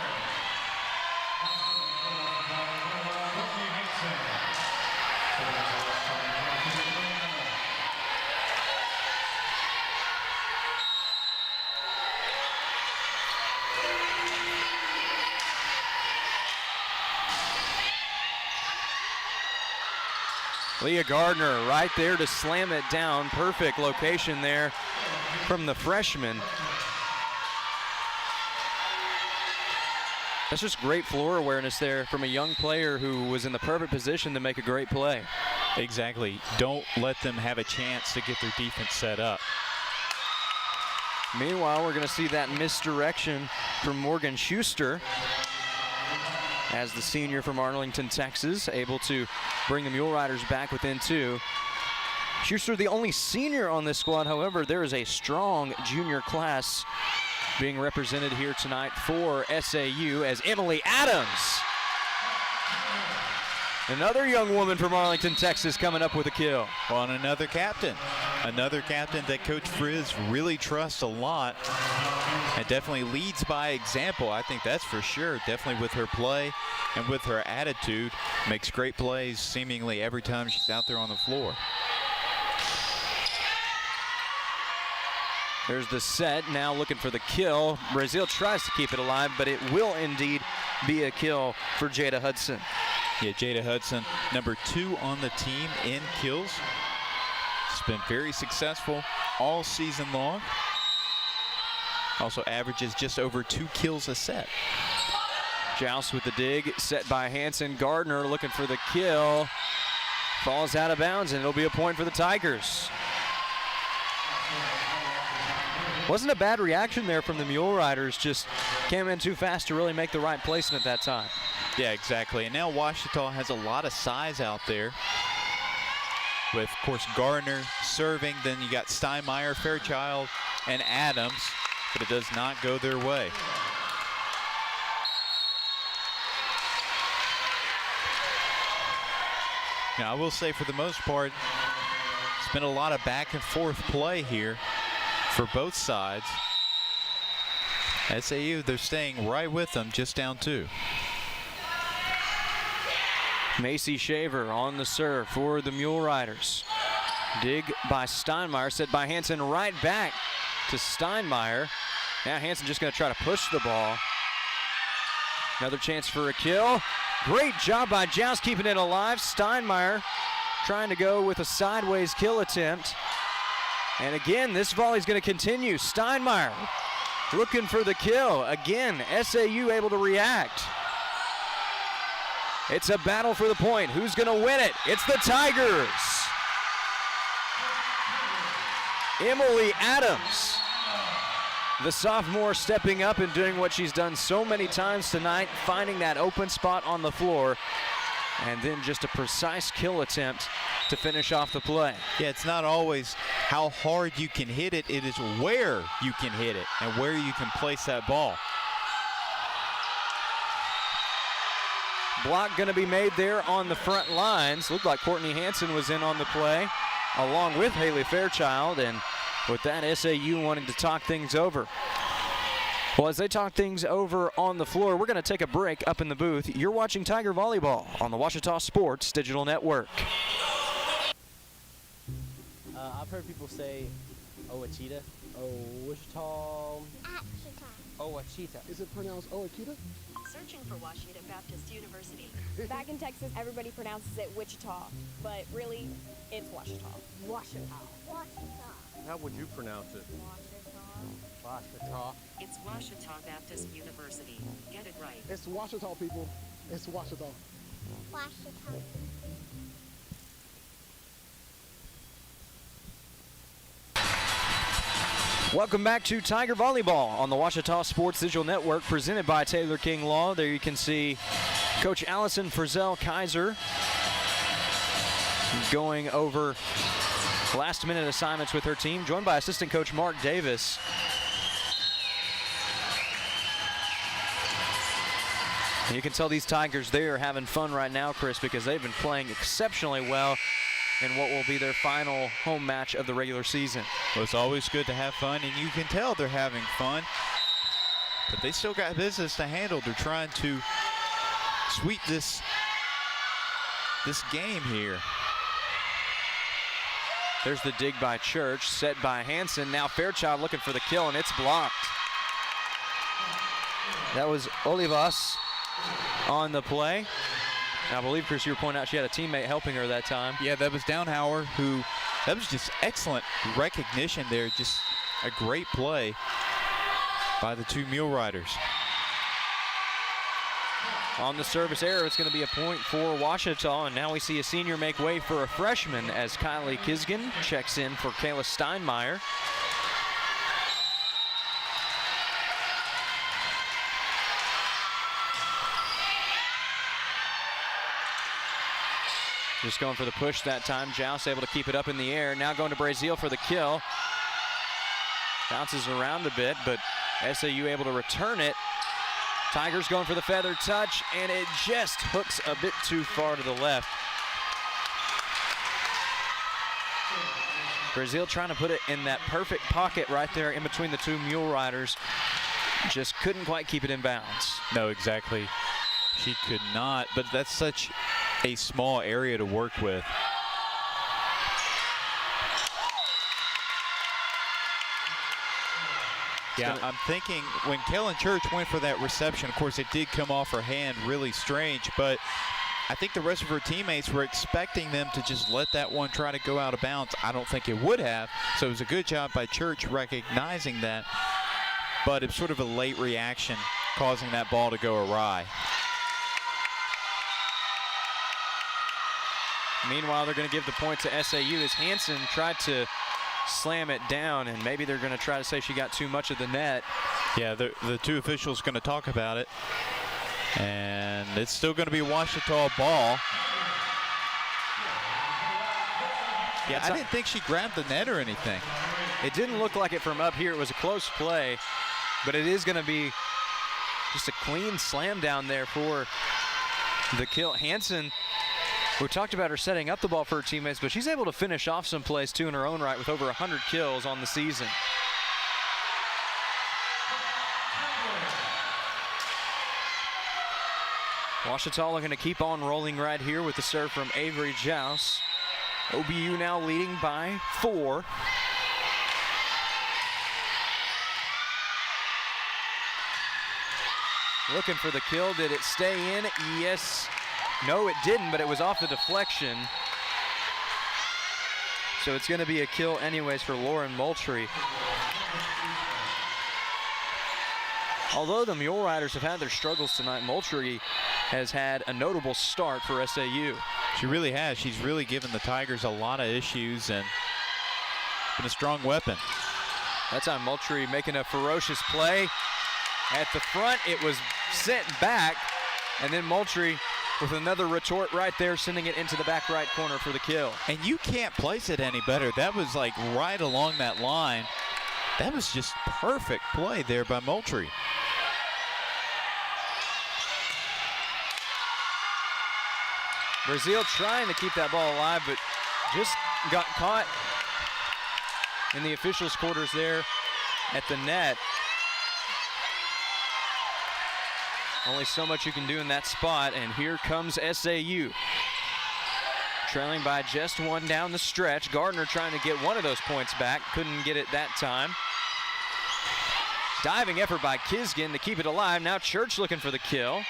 Leah Gardner right there to slam it down. Perfect location there from the freshman. That's just great floor awareness there from a young player who was in the perfect position to make a great play. Exactly. Don't let them have a chance to get their defense set up. Meanwhile, we're going to see that misdirection from Morgan Schuster as the senior from Arlington, Texas, able to bring the Mule Riders back within 2. Schuster, the only senior on this squad. However, there is a strong junior class being represented here tonight for SAU as Emily Adams, another young woman from Arlington, Texas, coming up with a kill. Well, and another captain that Coach Frizz really trusts a lot and definitely leads by example. I think that's for sure. Definitely with her play and with her attitude, makes great plays seemingly every time she's out there on the floor. There's the set, now looking for the kill. Brazil tries to keep it alive, but it will indeed be a kill for Jada Hudson. Yeah, Jada Hudson, number 2 on the team in kills. She's been very successful all season long. Also averages just over 2 kills a set. Joust with the dig, set by Hanson. Gardner looking for the kill. Falls out of bounds, and it'll be a point for the Tigers. Wasn't a bad reaction there from the Mule Riders, just came in too fast to really make the right placement that time. Yeah, exactly. And now Ouachita has a lot of size out there. With, of course, Gardner serving. Then you got Steinmeier, Fairchild, and Adams. But it does not go their way. Now, I will say for the most part, it's been a lot of back and forth play here for both sides. SAU, they're staying right with them, just down 2. Macy Shaver on the serve for the Mule Riders. Dig by Steinmeier, set by Hanson, right back to Steinmeier. Now Hanson just going to try to push the ball. Another chance for a kill. Great job by Joust keeping it alive. Steinmeier trying to go with a sideways kill attempt. And again, this volley's going to continue. Steinmeier looking for the kill. Again, SAU able to react. It's a battle for the point. Who's going to win it? It's the Tigers. Emily Adams, the sophomore, stepping up and doing what she's done so many times tonight, finding that open spot on the floor, and then just a precise kill attempt to finish off the play. Yeah, it's not always how hard you can hit it, it is where you can hit it and where you can place that ball. Block going to be made there on the front lines. Looked like Courtney Hanson was in on the play, along with Haley Fairchild, and with that, SAU wanting to talk things over. Well, as they talk things over on the floor, we're going to take a break up in the booth. You're watching Tiger Volleyball on the Ouachita Sports Digital Network. I've heard people say Ouachita. Ouachita. Ouachita. Is it pronounced Ouachita? Searching for Ouachita Baptist University. Back in Texas, everybody pronounces it Wichita, but really, it's Ouachita. Washita. How would you pronounce it? Ouachita. It's Ouachita Baptist University. Get it right. It's Ouachita, people. It's Ouachita. Washita. Welcome back to Tiger Volleyball on the Ouachita Sports Digital Network, presented by Taylor King Law. There you can see Coach Allison Frizzell Kaiser going over last-minute assignments with her team, joined by assistant coach Mark Davis. And you can tell these Tigers, they are having fun right now, Chris, because they've been playing exceptionally well in what will be their final home match of the regular season. Well, it's always good to have fun, and you can tell they're having fun. But they still got business to handle. They're trying to sweep this game here. There's the dig by Church, set by Hanson. Now Fairchild looking for the kill, and it's blocked. That was Olivas on the play. And I believe, Chris, you were pointing out she had a teammate helping her that time. Yeah, that was Downhauer, that was just excellent recognition there. Just a great play by the 2 Mule Riders. On the service error, it's going to be a point for Ouachita, and now we see a senior make way for a freshman as Kylie Kisgan checks in for Kayla Steinmeier. Just going for the push that time. Joust able to keep it up in the air. Now going to Brazil for the kill. Bounces around a bit, but SAU able to return it. Tigers going for the feather touch, and it just hooks a bit too far to the left. Brazil trying to put it in that perfect pocket right there in between the two mule riders. Just couldn't quite keep it in bounds. No, exactly. She could not, but that's such a small area to work with. Yeah, I'm thinking when Kellen Church went for that reception, of course, it did come off her hand really strange, but I think the rest of her teammates were expecting them to just let that one try to go out of bounds. I don't think it would have, so it was a good job by Church recognizing that, but it's sort of a late reaction causing that ball to go awry. Meanwhile, they're going to give the point to SAU as Hansen tried to slam it down, and maybe they're going to try to say she got too much of the net. Yeah, the two officials going to talk about it, and it's still going to be a Ouachita ball. Yeah, I didn't think she grabbed the net or anything. It didn't look like it from up here. It was a close play, but it is going to be just a clean slam down there for the kill. Hansen, we talked about her setting up the ball for her teammates, but she's able to finish off some plays too in her own right with over 100 kills on the season. Ouachita looking to keep on rolling right here with the serve from Avery Joust. OBU now leading by 4. Looking for the kill. Did it stay in? Yes. No, it didn't, but it was off the deflection. So it's going to be a kill anyways for Lauren Moultrie. Although the Mule Riders have had their struggles tonight, Moultrie has had a notable start for SAU. She really has. She's really given the Tigers a lot of issues and been a strong weapon. That time Moultrie making a ferocious play. At the front, it was sent back, and then Moultrie with another retort right there, sending it into the back right corner for the kill. And you can't place it any better. That was like right along that line. That was just perfect play there by Moultrie. Brazil trying to keep that ball alive, but just got caught in the officials' quarters there at the net. Only so much you can do in that spot, and here comes SAU. Trailing by just 1 down the stretch. Gardner trying to get one of those points back. Couldn't get it that time. Diving effort by Kisgan to keep it alive. Now Church looking for the kill.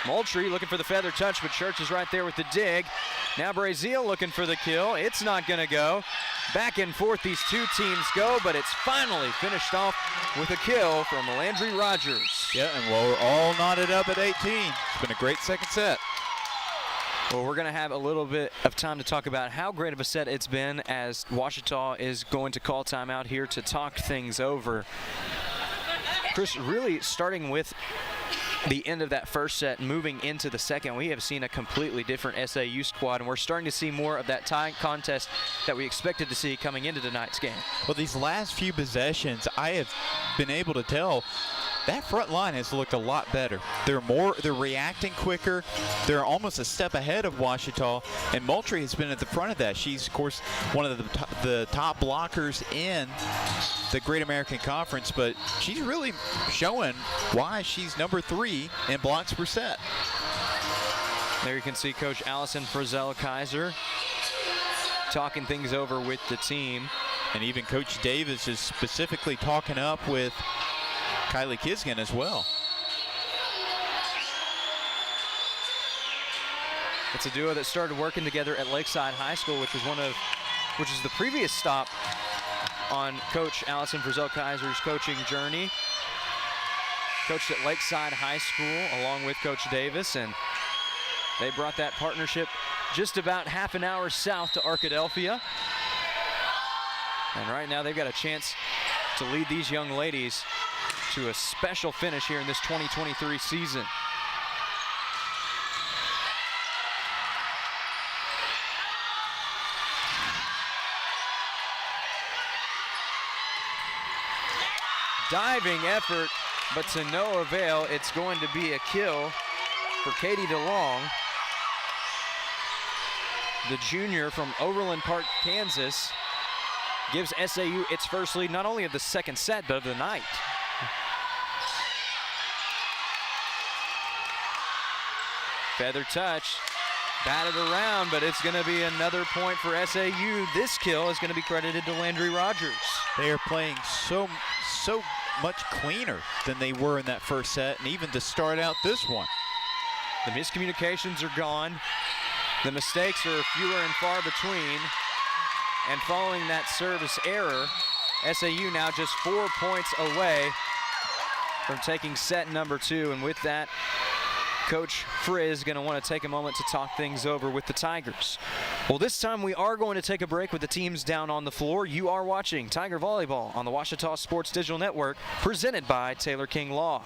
Moultrie looking for the feather touch, but Church is right there with the dig. Now Brazil looking for the kill. It's not going to go. Back and forth these two teams go, but it's finally finished off with a kill from Landry Rogers. Yeah, and we're all knotted up at 18. It's been a great second set. Well, we're going to have a little bit of time to talk about how great of a set it's been as Ouachita is going to call timeout here to talk things over. Chris, really starting with the end of that first set, moving into the second, we have seen a completely different SAU squad, and we're starting to see more of that tie contest that we expected to see coming into tonight's game. Well, these last few possessions, I have been able to tell that front line has looked a lot better. They're reacting quicker. They're almost a step ahead of Ouachita, and Moultrie has been at the front of that. She's, of course, one of the top blockers in the Great American Conference, but she's really showing why she's number 3 in blocks per set. There you can see Coach Allison Frizzell-Kaiser talking things over with the team. And even Coach Davis is specifically talking up with Kylie Kisgan as well. It's a duo that started working together at Lakeside High School, which is the previous stop on Coach Allison Frizzell-Kaiser's coaching journey. coached at Lakeside High School along with Coach Davis, and they brought that partnership just about half an hour south to Arkadelphia. And right now they've got a chance to lead these young ladies to a special finish here in this 2023 season. Diving effort, but to no avail. It's going to be a kill for Katie DeLong, the junior from Overland Park, Kansas. Gives SAU its first lead, not only of the second set, but of the night. Feather touch, batted around, but it's going to be another point for SAU. This kill is going to be credited to Landry Rogers. They are playing so much cleaner than they were in that first set, and even to start out this one. The miscommunications are gone. The mistakes are fewer and far between. And following that service error, SAU now just 4 points away from taking set number 2. And with that, Coach Frizz is going to want to take a moment to talk things over with the Tigers. Well, this time we are going to take a break with the teams down on the floor. You are watching Tiger Volleyball on the Ouachita Sports Digital Network, presented by Taylor King Law.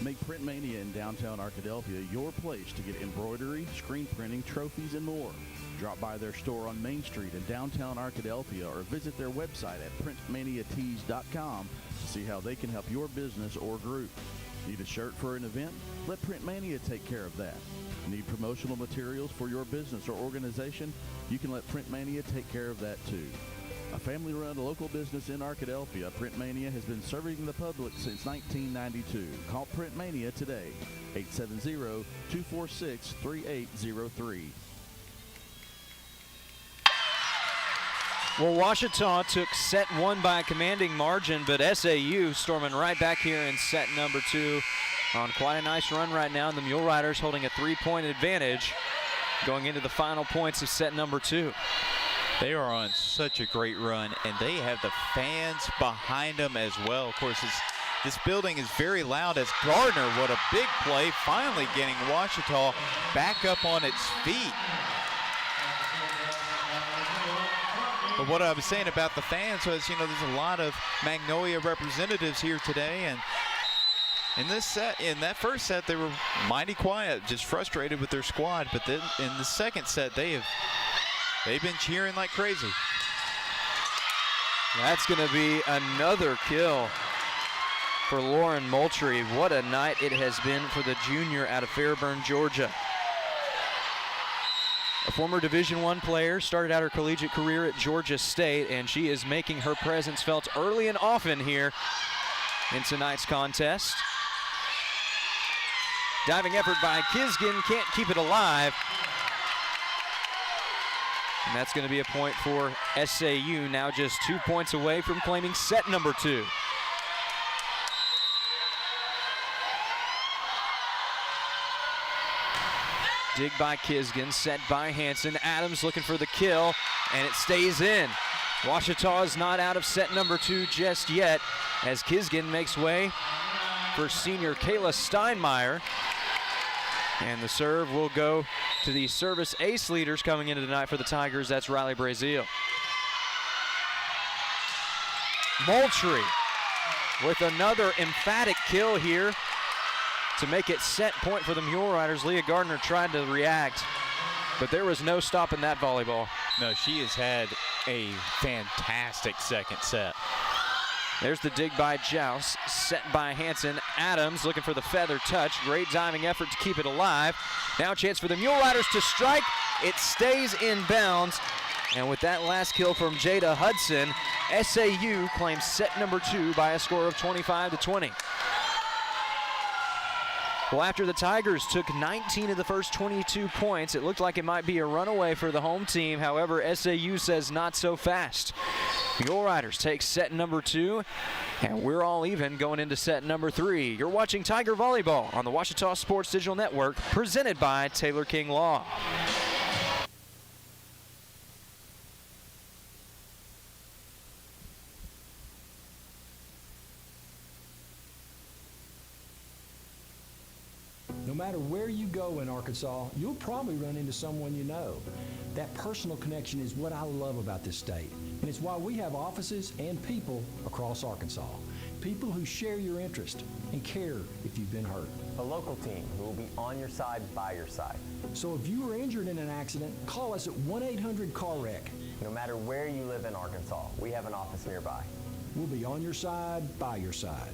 Make Print Mania in downtown Arkadelphia your place to get embroidery, screen printing, trophies, and more. Drop by their store on Main Street in downtown Arkadelphia or visit their website at printmaniatees.com to see how they can help your business or group. Need a shirt for an event? Let Print Mania take care of that. Need promotional materials for your business or organization? You can let Print Mania take care of that too. A family-run local business in Arkadelphia, Print Mania has been serving the public since 1992. Call Print Mania today, 870-246-3803. Well, Ouachita took set 1 by a commanding margin, but SAU storming right back here in set number 2 on quite a nice run right now. And the Mule Riders holding a 3-point advantage going into the final points of set number 2. They are on such a great run, and they have the fans behind them as well. Of course, this building is very loud as Gardner, what a big play, finally getting Ouachita back up on its feet. But what I was saying about the fans was, you know, there's a lot of Magnolia representatives here today, and in this set, in that first set, they were mighty quiet, just frustrated with their squad. But then in the second set, they've been cheering like crazy. That's going to be another kill for Lauren Moultrie. What a night it has been for the junior out of Fairburn, Georgia. A former Division I player, started out her collegiate career at Georgia State, and she is making her presence felt early and often here in tonight's contest. Diving effort by Kisgin, can't keep it alive. And that's going to be a point for SAU, now just 2 points away from claiming set number 2. Dig by Kisgin, set by Hanson. Adams looking for the kill, and it stays in. Ouachita is not out of set number 2 just yet, as Kisgin makes way for senior Kayla Steinmeier. And the serve will go to the service ace leaders coming into tonight for the Tigers. That's Riley Brazil. Moultrie with another emphatic kill here to make it set point for the Mule Riders. Leah Gardner tried to react, but there was no stopping that volleyball. No, she has had a fantastic second set. There's the dig by Joust, set by Hanson. Adams looking for the feather touch. Great diving effort to keep it alive. Now a chance for the Mule Riders to strike. It stays in bounds. And with that last kill from Jada Hudson, SAU claims set number 2 by a score of 25-20. Well, after the Tigers took 19 of the first 22 points, it looked like it might be a runaway for the home team. However, SAU says not so fast. Mule Riders take set number 2, and we're all even going into set number 3. You're watching Tiger Volleyball on the Ouachita Sports Digital Network, presented by Taylor King Law. No matter where you go in Arkansas, you'll probably run into someone you know. That personal connection is what I love about this state, and it's why we have offices and people across Arkansas. People who share your interest and care if you've been hurt. A local team who will be on your side, by your side. So if you were injured in an accident, call us at 1-800-CAR-WRECK. No matter where you live in Arkansas, we have an office nearby. We'll be on your side, by your side.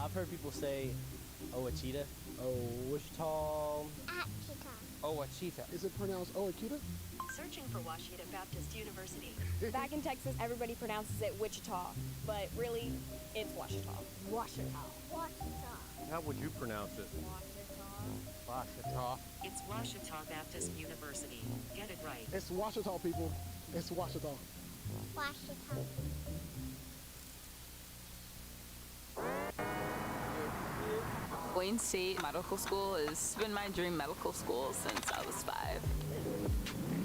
I've heard people say Ouachita. Ouachita. Ouachita. Is it pronounced Ouachita? Searching for Ouachita Baptist University. Back in Texas, everybody pronounces it Wichita, but really, it's Ouachita. Ouachita. How would you pronounce it? Ouachita. It's Ouachita Baptist University. Get it right. It's Ouachita, people. It's Ouachita. Ouachita. Wayne State Medical School has been my dream medical school since I was 5.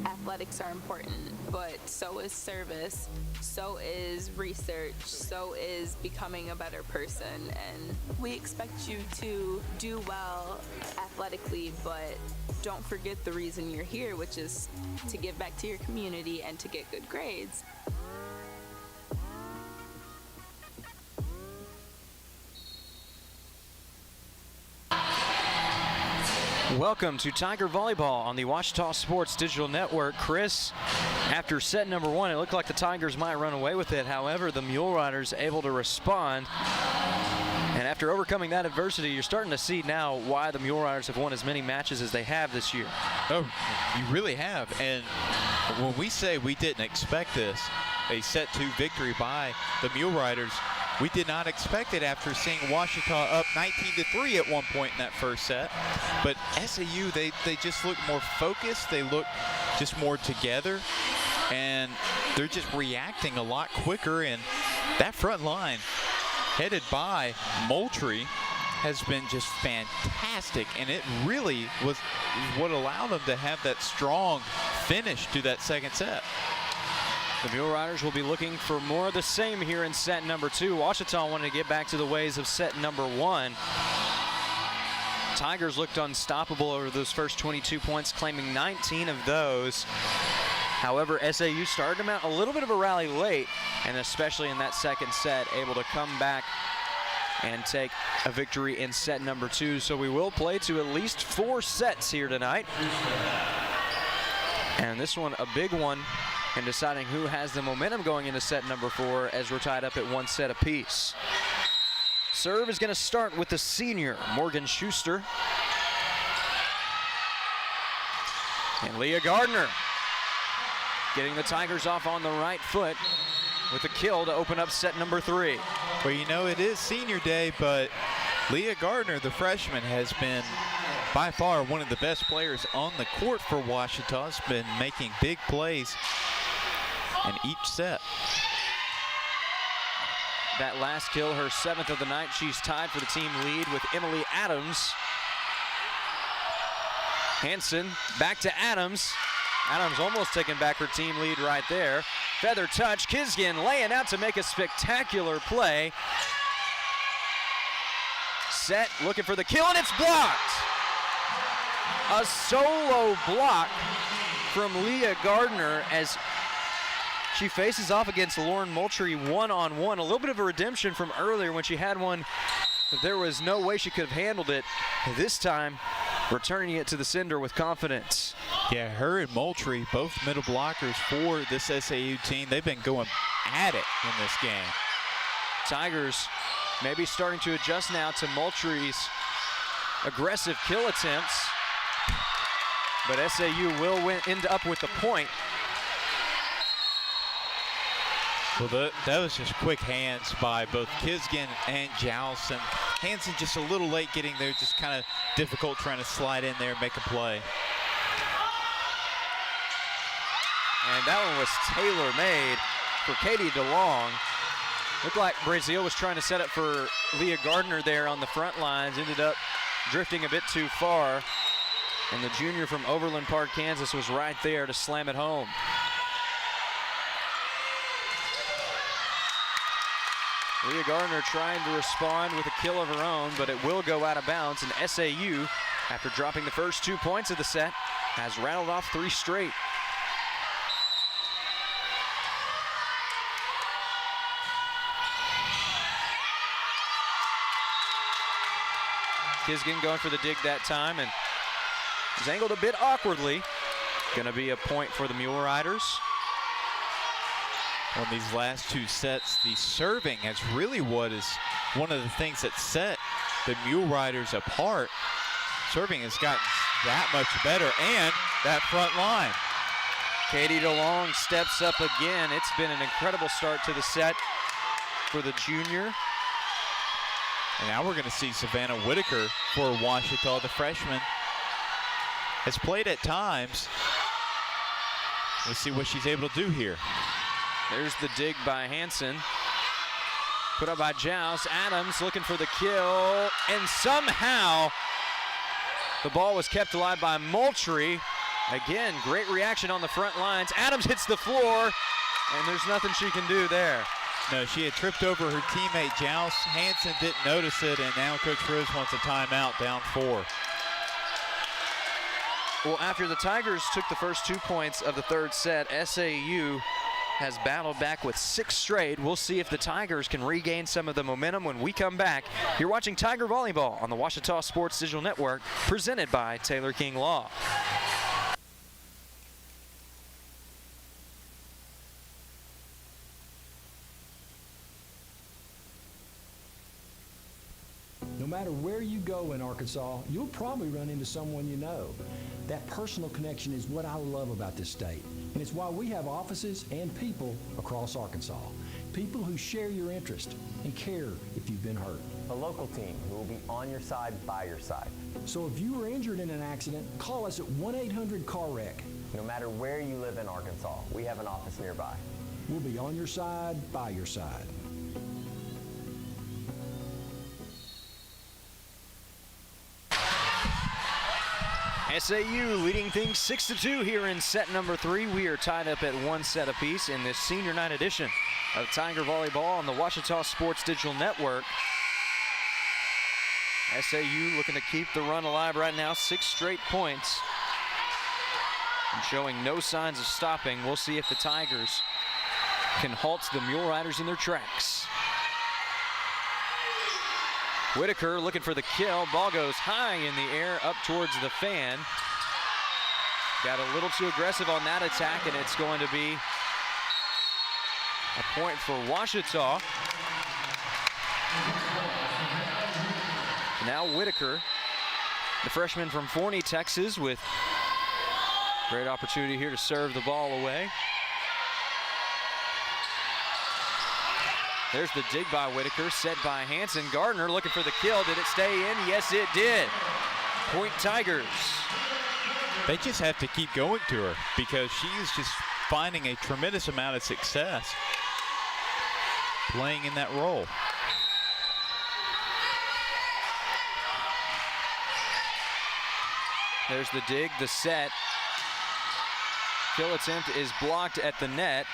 Athletics are important, but so is service, so is research, so is becoming a better person, and we expect you to do well athletically, but don't forget the reason you're here, which is to give back to your community and to get good grades. Welcome to Tiger Volleyball on the Ouachita Sports Digital Network. Chris, after set number 1, it looked like the Tigers might run away with it. However, the Mule Riders able to respond. And after overcoming that adversity, you're starting to see now why the Mule Riders have won as many matches as they have this year. Oh, you really have. And when we say we didn't expect this, a set 2 victory by the Mule Riders, we did not expect it after seeing Ouachita up 19-3 at one point in that first set. But SAU, they just look more focused. They look just more together. And they're just reacting a lot quicker. And that front line, headed by Moultrie, has been just fantastic. And it really was what allowed them to have that strong finish to that second set. The Mule Riders will be looking for more of the same here in set number 2. Ouachita wanted to get back to the ways of set number 1. Tigers looked unstoppable over those first 22 points, claiming 19 of those. However, SAU started them out a little bit of a rally late, and especially in that second set, able to come back and take a victory in set number 2. So we will play to at least 4 sets here tonight. And this one, a big one, in deciding who has the momentum going into set number 4, as we're tied up at 1 set apiece. Serve is going to start with the senior, Morgan Schuster. And Leah Gardner getting the Tigers off on the right foot with a kill to open up set number 3. Well, you know, it is senior day, but Leah Gardner, the freshman, has been by far one of the best players on the court for Ouachita. Has been making big plays in each set. That last kill, her 7th of the night. She's tied for the team lead with Emily Adams. Hanson back to Adams. Adams almost taking back her team lead right there. Feather touch, Kisgan laying out to make a spectacular play. Set, looking for the kill, and it's blocked. A solo block from Leah Gardner as she faces off against Lauren Moultrie one-on-one. A little bit of a redemption from earlier when she had one that there was no way she could have handled it. This time, returning it to the sender with confidence. Yeah, her and Moultrie, both middle blockers for this SAU team. They've been going at it in this game. Tigers maybe starting to adjust now to Moultrie's aggressive kill attempts, but SAU will end up with the point. Well, that was just quick hands by both Kisgan and Jowson. Hansen just a little late getting there, just kind of difficult trying to slide in there and make a play. And that one was tailor-made for Katie DeLong. Looked like Brazil was trying to set up for Leah Gardner there on the front lines, ended up drifting a bit too far. And the junior from Overland Park, Kansas was right there to slam it home. Leah Gardner trying to respond with a kill of her own, but it will go out of bounds. And SAU, after dropping the first 2 points of the set, has rattled off 3 straight. Kisgan going for the dig that time and is angled a bit awkwardly. Gonna be a point for the Mule Riders. On these last 2 sets, the serving is really what is one of the things that set the Mule Riders apart. Serving has gotten that much better, and that front line. Katie DeLong steps up again. It's been an incredible start to the set for the junior. And now we're going to see Savannah Whitaker for Ouachita, the freshman. Has played at times. Let's see what she's able to do here. There's the dig by Hansen. Put up by Joust. Adams looking for the kill. And somehow the ball was kept alive by Moultrie. Again, great reaction on the front lines. Adams hits the floor, and there's nothing she can do there. No, she had tripped over her teammate Joust. Hansen didn't notice it, and now Coach Rose wants a timeout, down 4. Well, after the Tigers took the first 2 points of the third set, SAU has battled back with 6 straight. We'll see if the Tigers can regain some of the momentum when we come back. You're watching Tiger Volleyball on the Ouachita Sports Digital Network, presented by Taylor King Law. No matter where you go in Arkansas, you'll probably run into someone you know. That personal connection is what I love about this state, and it's why we have offices and people across Arkansas. People who share your interest and care if you've been hurt. A local team who will be on your side, by your side. So if you were injured in an accident, call us at 1-800-CAR-WRECK. No matter where you live in Arkansas, we have an office nearby. We'll be on your side, by your side. SAU leading things 6-2 here in set number 3. We are tied up at 1 set apiece in this senior night edition of Tiger Volleyball on the Ouachita Sports Digital Network. SAU looking to keep the run alive right now, 6 straight points, and showing no signs of stopping. We'll see if the Tigers can halt the Mule Riders in their tracks. Whitaker looking for the kill. Ball goes high in the air up towards the fan. Got a little too aggressive on that attack, and it's going to be a point for Ouachita. Now Whitaker, the freshman from Forney, Texas, with great opportunity here to serve the ball away. There's the dig by Whitaker, set by Hansen. Gardner looking for the kill. Did it stay in? Yes, it did. Point Tigers. They just have to keep going to her because she is just finding a tremendous amount of success playing in that role. There's the dig, the set. Kill attempt is blocked at the net.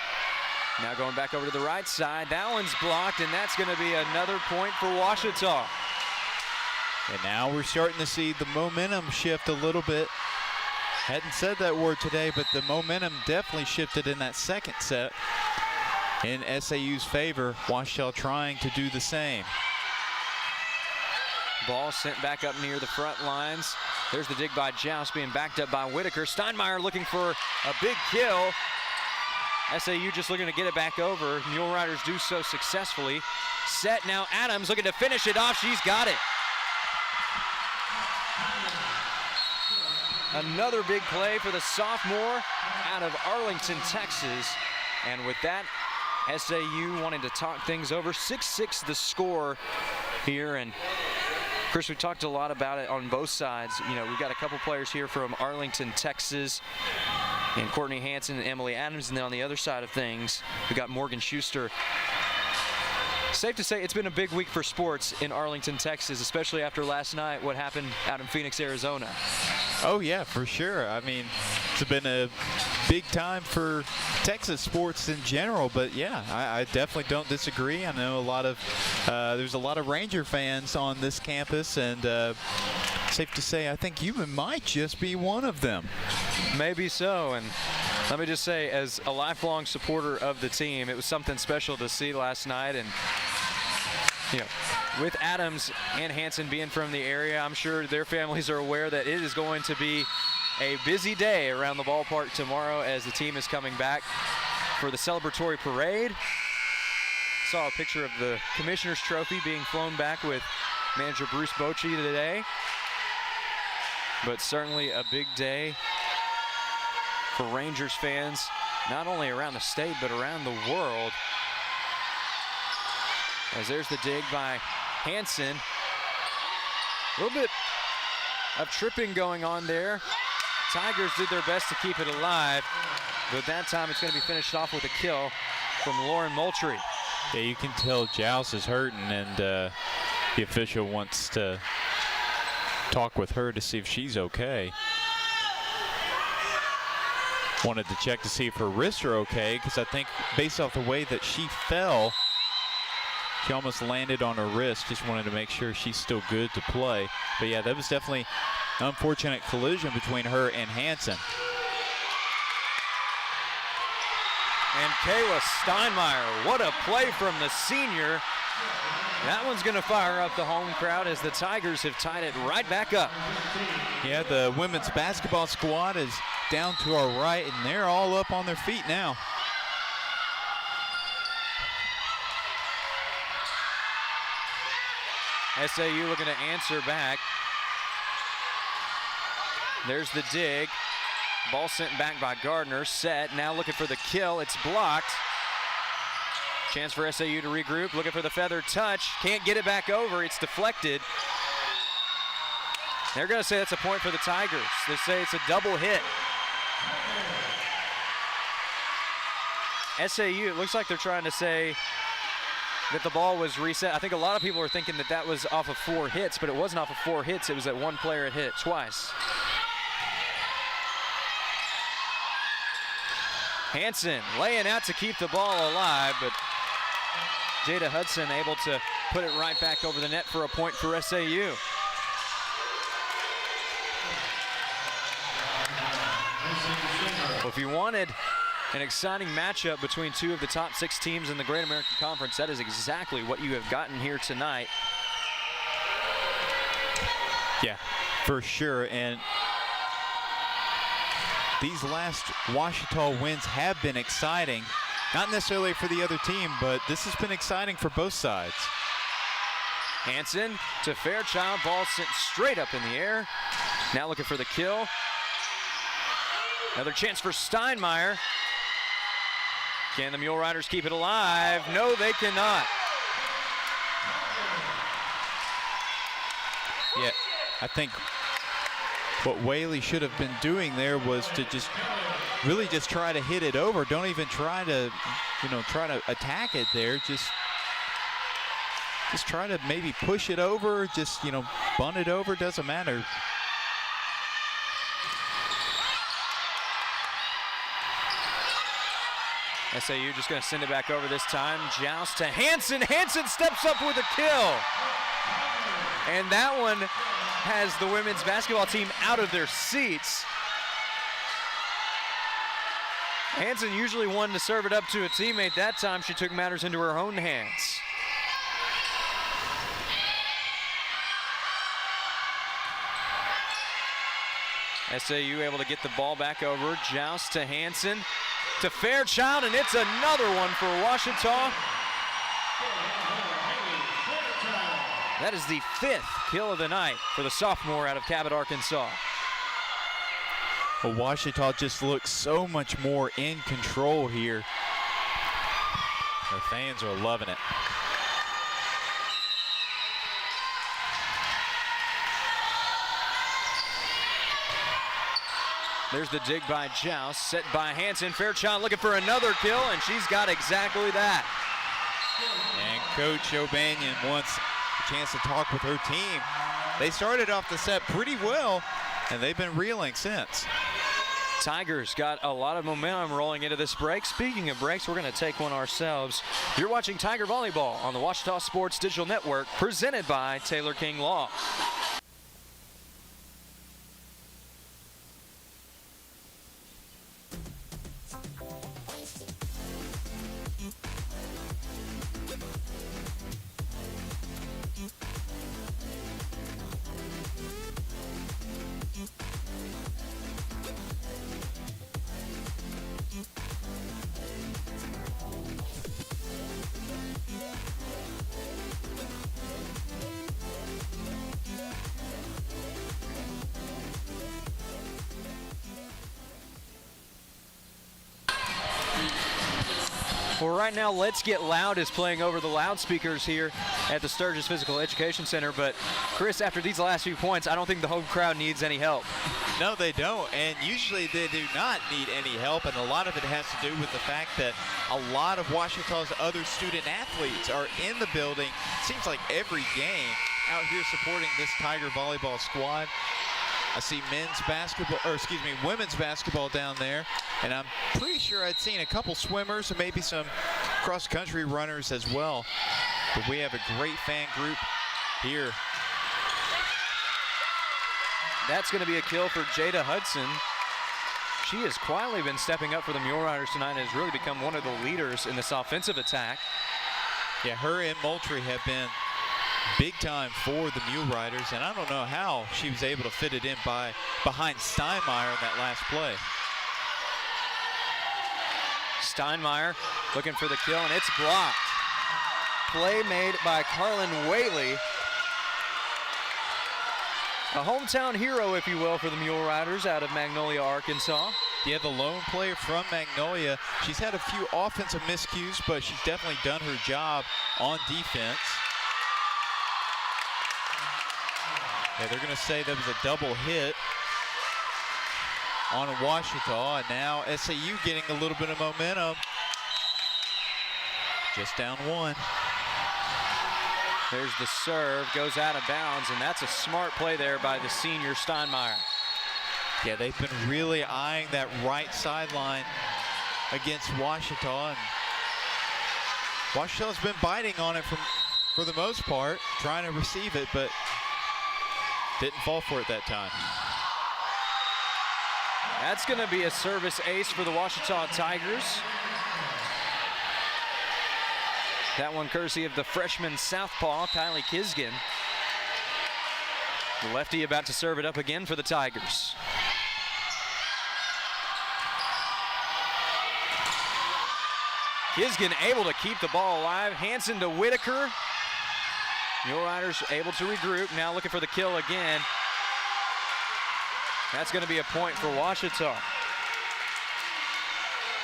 Now going back over to the right side. That one's blocked, and that's going to be another point for Ouachita. And now we're starting to see the momentum shift a little bit. Hadn't said that word today, but the momentum definitely shifted in that second set in SAU's favor. Ouachita trying to do the same. Ball sent back up near the front lines. There's the dig by Joust being backed up by Whitaker. Steinmeier looking for a big kill. SAU just looking to get it back over. Mule Riders do so successfully. Set now, Adams looking to finish it off. She's got it. Another big play for the sophomore out of Arlington, Texas. And with that, SAU wanting to talk things over. 6-6 the score here. And Chris, we talked a lot about it on both sides. You know, we've got a couple players here from Arlington, Texas, and Courtney Hanson and Emily Adams. And then on the other side of things, we got Morgan Schuster. Safe to say it's been a big week for sports in Arlington, Texas, especially after last night, what happened out in Phoenix, Arizona. Oh, yeah, for sure. I mean, it's been a big time for Texas sports in general, but yeah, I definitely don't disagree. I know there's a lot of Ranger fans on this campus, and safe to say I think you might just be one of them. Maybe so, and let me just say, as a lifelong supporter of the team, it was something special to see last night. And you know, with Adams and Hanson being from the area, I'm sure their families are aware that it is going to be a busy day around the ballpark tomorrow as the team is coming back for the celebratory parade. Saw a picture of the Commissioner's Trophy being flown back with manager Bruce Bochy today. But certainly a big day for Rangers fans, not only around the state, but around the world. As there's the dig by Hanson. A little bit of tripping going on there. Tigers did their best to keep it alive, but that time it's going to be finished off with a kill from Lauren Moultrie. Yeah, you can tell Joust is hurting, and the official wants to talk with her to see if she's okay. Wanted to check to see if her wrists are okay, because I think based off the way that she fell, she almost landed on her wrist. Just wanted to make sure she's still good to play. But yeah, that was definitely an unfortunate collision between her and Hanson. And Kayla Steinmeier, what a play from the senior. That one's going to fire up the home crowd as the Tigers have tied it right back up. Yeah, the women's basketball squad is down to our right, and they're all up on their feet now. SAU looking to answer back. There's the dig. Ball sent back by Gardner. Set, now looking for the kill. It's blocked. Chance for SAU to regroup. Looking for the feather touch. Can't get it back over. It's deflected. They're going to say that's a point for the Tigers. They say it's a double hit. SAU, it looks like they're trying to say that the ball was reset. I think a lot of people are thinking that that was off of 4 hits, but it wasn't off of 4 hits. It was that one player had hit twice. Hanson laying out to keep the ball alive, but Jada Hudson able to put it right back over the net for a point for SAU. Well, if you wanted an exciting matchup between two of the top 6 teams in the Great American Conference, that is exactly what you have gotten here tonight. Yeah, for sure. And these last Ouachita wins have been exciting. Not necessarily for the other team, but this has been exciting for both sides. Hanson to Fairchild, ball sent straight up in the air. Now looking for the kill. Another chance for Steinmeier. Can the Mule Riders keep it alive? No, they cannot. Yeah, I think what Whaley should have been doing there was to just really just try to hit it over. Don't even try to, try to attack it there. Just try to maybe push it over, just, bunt it over, doesn't matter. SAU just going to send it back over this time. Joust to Hanson. Hanson steps up with a kill. And that one has the women's basketball team out of their seats. Hanson usually one to serve it up to a teammate. That time she took matters into her own hands. SAU able to get the ball back over. Joust to Hansen to Fairchild, and it's another one for Ouachita. That is the 5th kill of the night for the sophomore out of Cabot, Arkansas. Well, Ouachita just looks so much more in control here. The fans are loving it. There's the dig by Joust, set by Hansen. Fairchild looking for another kill, and she's got exactly that. And Coach O'Banion wants a chance to talk with her team. They started off the set pretty well, and they've been reeling since. Tigers got a lot of momentum rolling into this break. Speaking of breaks, we're going to take one ourselves. You're watching Tiger Volleyball on the Ouachita Sports Digital Network, presented by Taylor King Law. Well, right now, Let's Get Loud is playing over the loudspeakers here at the Sturgis Physical Education Center. But, Chris, after these last few points, I don't think the home crowd needs any help. No, they don't. And usually they do not need any help. And a lot of it has to do with the fact that a lot of Ouachita's other student athletes are in the building. Seems like every game out here supporting this Tiger volleyball squad. I see women's basketball down there, and I'm pretty sure I'd seen a couple swimmers and maybe some cross-country runners as well. But we have a great fan group here. That's going to be a kill for Jada Hudson. She has quietly been stepping up for the Mule Riders tonight and has really become one of the leaders in this offensive attack. Yeah, her and Moultrie have been big time for the Mule Riders, and I don't know how she was able to fit it in behind Steinmeier in that last play. Steinmeier looking for the kill, and it's blocked. Play made by Carlin Whaley. A hometown hero, if you will, for the Mule Riders out of Magnolia, Arkansas. Yeah, the lone player from Magnolia. She's had a few offensive miscues, but she's definitely done her job on defense. Yeah, they're going to say that was a double hit on Ouachita, and now SAU getting a little bit of momentum. Just down one. There's the serve, goes out of bounds, and that's a smart play there by the senior Steinmeier. Yeah, they've been really eyeing that right sideline against Ouachita, and Ouachita's been biting on it for the most part, trying to receive it, but didn't fall for it that time. That's going to be a service ace for the Ouachita Tigers. That one courtesy of the freshman southpaw, Kylie Kisgan. The lefty about to serve it up again for the Tigers. Kisgan able to keep the ball alive. Hansen to Whitaker. Mule Riders able to regroup, now looking for the kill again. That's going to be a point for Ouachita.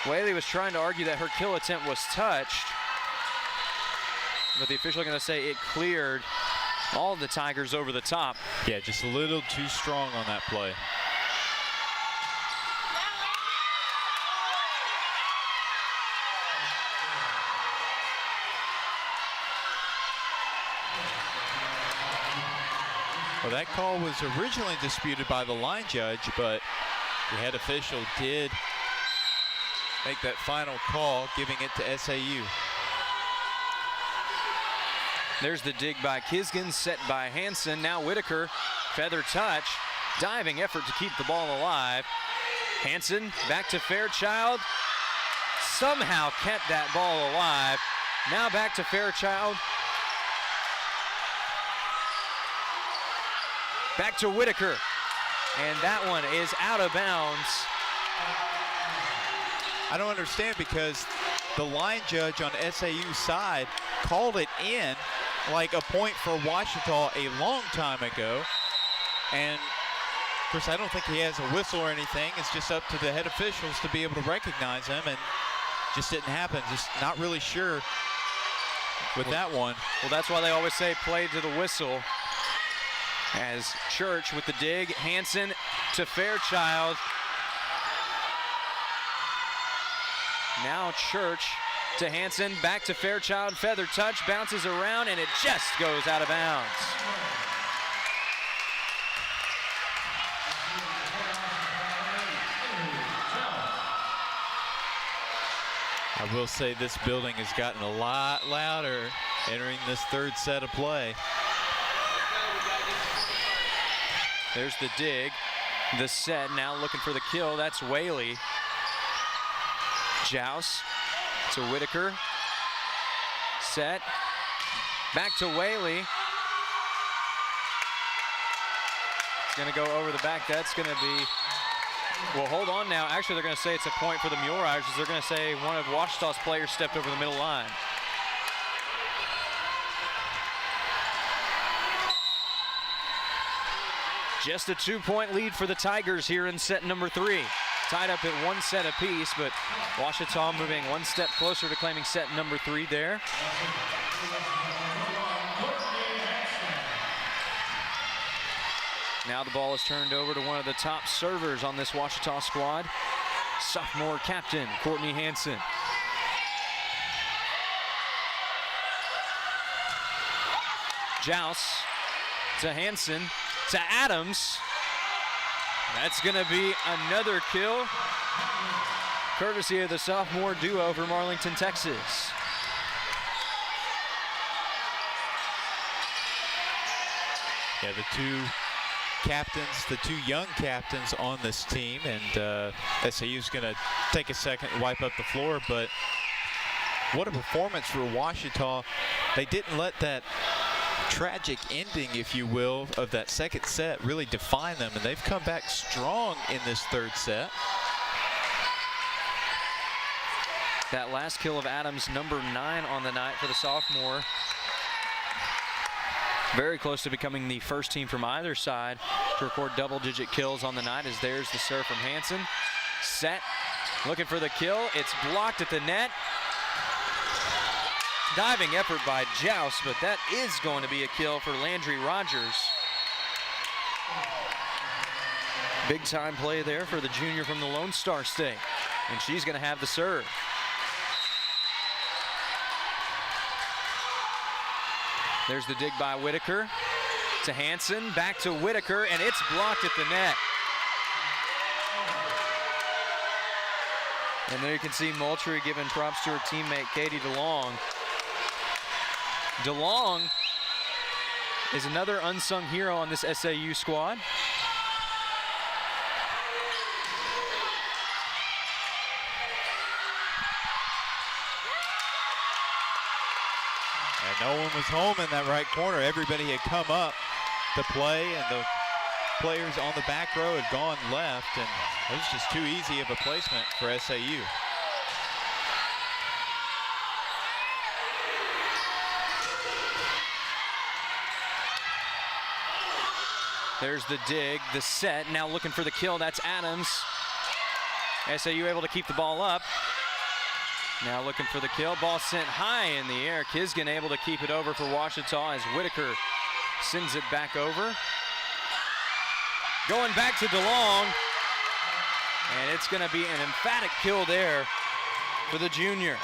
Whaley was trying to argue that her kill attempt was touched, but the official going to say it cleared all of the Tigers over the top. Yeah, just a little too strong on that play. Well, that call was originally disputed by the line judge, but the head official did make that final call, giving it to SAU. There's the dig by Kisgan, set by Hansen. Now Whitaker, feather touch, diving effort to keep the ball alive. Hansen back to Fairchild. Somehow kept that ball alive. Now back to Fairchild. Back to Whitaker. And that one is out of bounds. I don't understand because the line judge on SAU's side called it in like a point for Ouachita a long time ago. And of course, I don't think he has a whistle or anything. It's just up to the head officials to be able to recognize him, and just didn't happen. Just not really sure with that one. Well, that's why they always say play to the whistle. As Church with the dig, Hansen to Fairchild. Now Church to Hansen, back to Fairchild, feather touch, bounces around, and it just goes out of bounds. I will say this building has gotten a lot louder entering this third set of play. There's the dig, the set, now looking for the kill. That's Whaley. Joust to Whitaker. Set. Back to Whaley. It's going to go over the back. That's going to be, well, hold on now. Actually, they're going to say it's a point for the Mule Riders. They're going to say one of Ouachita's players stepped over the middle line. Just a 2-point lead for the Tigers here in set number 3. Tied up at 1 set apiece, but Ouachita moving 1 step closer to claiming set number 3 there. Now the ball is turned over to one of the top servers on this Ouachita squad, sophomore captain Courtney Hansen. Joust to Hansen to Adams. That's going to be another kill, courtesy of the sophomore duo from Arlington, Texas. Yeah, the two captains, the two young captains on this team, and SAU's going to take a second to wipe up the floor, but what a performance for Ouachita. They didn't let that tragic ending, if you will, of that second set really define them, and they've come back strong in this third set. That last kill of Adams, number 9 on the night for the sophomore. Very close to becoming the first team from either side to record double-digit kills on the night, as there's the serve from Hansen. Set, looking for the kill. It's blocked at the net. Diving effort by Joust, but that is going to be a kill for Landry Rogers. Big time play there for the junior from the Lone Star State, and she's going to have the serve. There's the dig by Whitaker to Hansen, back to Whitaker, and it's blocked at the net. And there you can see Moultrie giving props to her teammate Katie DeLong. DeLong is another unsung hero on this SAU squad. And no one was home in that right corner. Everybody had come up to play, and the players on the back row had gone left, and it was just too easy of a placement for SAU. There's the dig, the set, now looking for the kill. That's Adams. SAU able to keep the ball up. Now looking for the kill. Ball sent high in the air. Kisgan able to keep it over for Ouachita as Whitaker sends it back over. Going back to DeLong. And it's going to be an emphatic kill there for the junior.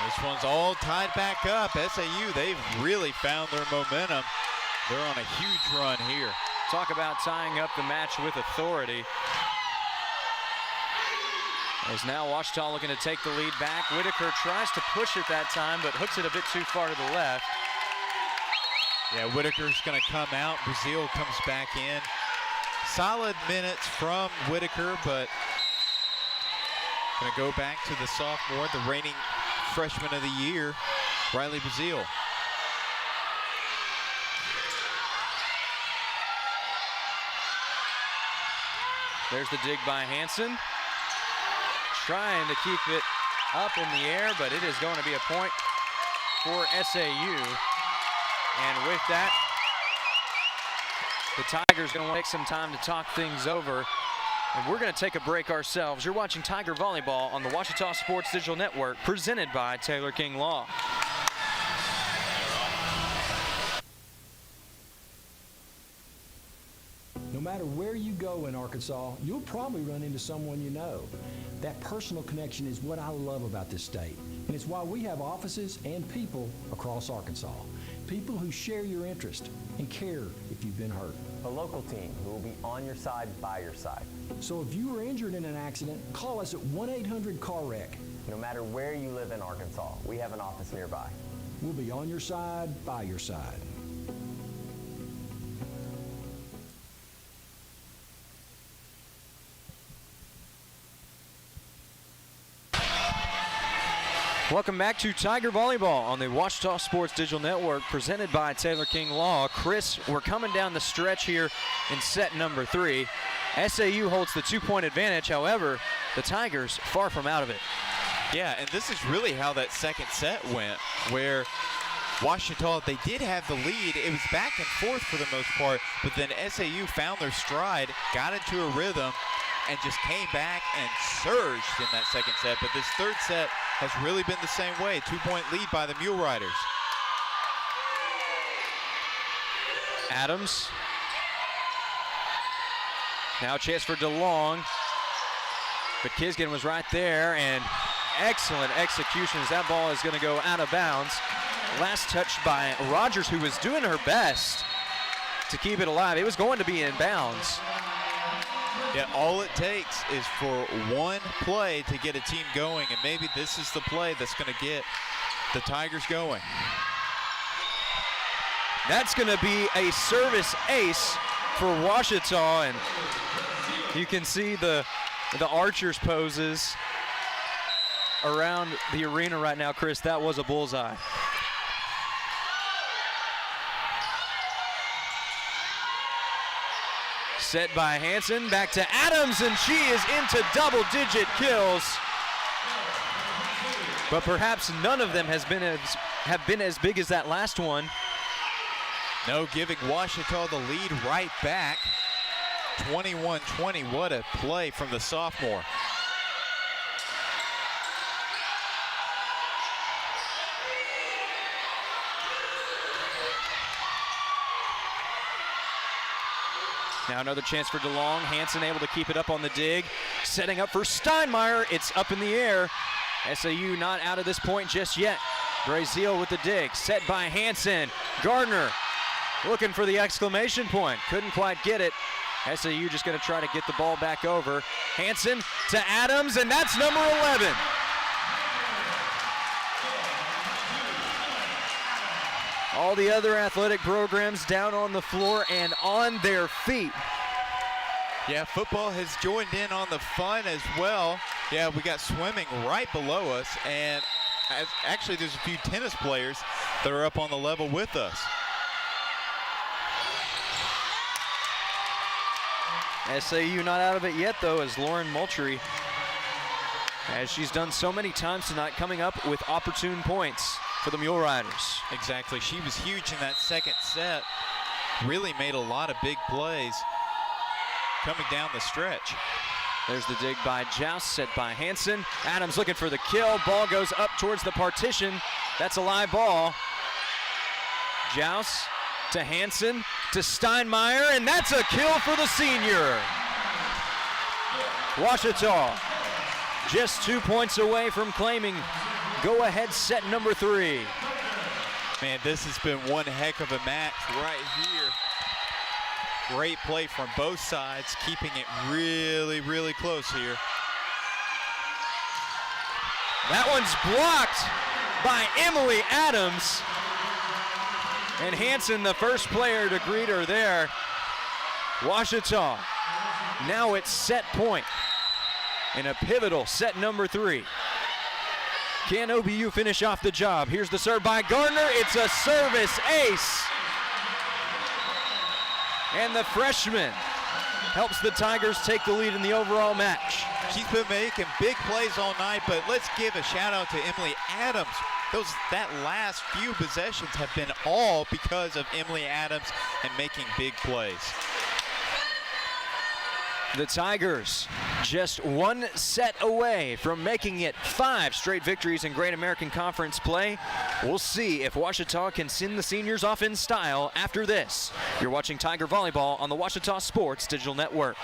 This one's all tied back up. SAU, they've really found their momentum. They're on a huge run here. Talk about tying up the match with authority. As now Ouachita looking to take the lead back. Whitaker tries to push it that time, but hooks it a bit too far to the left. Yeah, Whitaker's going to come out. Brazil comes back in. Solid minutes from Whitaker, but going to go back to the sophomore, the reigning freshman of the year, Riley Brazil. There's the dig by Hansen. Trying to keep it up in the air, but it is going to be a point for SAU. And with that, the Tigers going to take some time to talk things over. And we're going to take a break ourselves. You're watching Tiger Volleyball on the Ouachita Sports Digital Network, presented by Taylor King Law. No matter where you go in Arkansas, you'll probably run into someone you know. That personal connection is what I love about this state, and it's why we have offices and people across Arkansas. People who share your interest and care if you've been hurt. A local team who will be on your side, by your side. So if you were injured in an accident, call us at 1-800-CAR-WRECK. No matter where you live in Arkansas, we have an office nearby. We'll be on your side, by your side. Welcome back to Tiger Volleyball on the Ouachita Sports Digital Network, presented by Taylor King Law. Chris, we're coming down the stretch here in set number 3. SAU holds the 2-point advantage. However, the Tigers far from out of it. Yeah, and this is really how that second set went, where Ouachita, they did have the lead. It was back and forth for the most part, but then SAU found their stride, got into a rhythm, and just came back and surged in that second set. But this third set has really been the same way. 2-point lead by the Mule Riders. Adams. Now a chance for DeLong. But Kisgan was right there, and excellent execution as that ball is going to go out of bounds. Last touch by Rogers, who was doing her best to keep it alive. It was going to be in bounds. Yeah, all it takes is for one play to get a team going, and maybe this is the play that's going to get the Tigers going. That's going to be a service ace for Ouachita, and you can see the archers poses around the arena right now, Chris. That was a bullseye. Set by Hansen, back to Adams, and she is into double-digit kills. But perhaps none of them have been as big as that last one. No, giving Ouachita the lead right back. 21-20, what a play from the sophomore. Now another chance for DeLong. Hansen able to keep it up on the dig. Setting up for Steinmeier. It's up in the air. SAU not out of this point just yet. Brazil with the dig. Set by Hansen. Gardner looking for the exclamation point. Couldn't quite get it. SAU just going to try to get the ball back over. Hansen to Adams, and that's number 11. All the other athletic programs down on the floor and on their feet. Yeah, football has joined in on the fun as well. Yeah, we got swimming right below us, and actually there's a few tennis players that are up on the level with us. SAU not out of it yet, though, as Lauren Moultrie, as she's done so many times tonight, coming up with opportune points for the Mule Riders. Exactly. She was huge in that second set. Really made a lot of big plays coming down the stretch. There's the dig by Joust, set by Hansen. Adams looking for the kill. Ball goes up towards the partition. That's a live ball. Joust to Hansen to Steinmeier, and that's a kill for the senior. Ouachita just 2 points away from claiming go-ahead set number 3. Man, this has been one heck of a match right here. Great play from both sides, keeping it really, really close here. That one's blocked by Emily Adams. And Hansen, the first player to greet her there. Ouachita, now it's set point in a pivotal set number 3. Can OBU finish off the job? Here's the serve by Gardner. It's a service ace. And the freshman helps the Tigers take the lead in the overall match. She's been making big plays all night, but let's give a shout out to Emily Adams. That last few possessions have been all because of Emily Adams and making big plays. The Tigers just one set away from making it 5 straight victories in Great American Conference play. We'll see if Ouachita can send the seniors off in style after this. You're watching Tiger Volleyball on the Ouachita Sports Digital Network.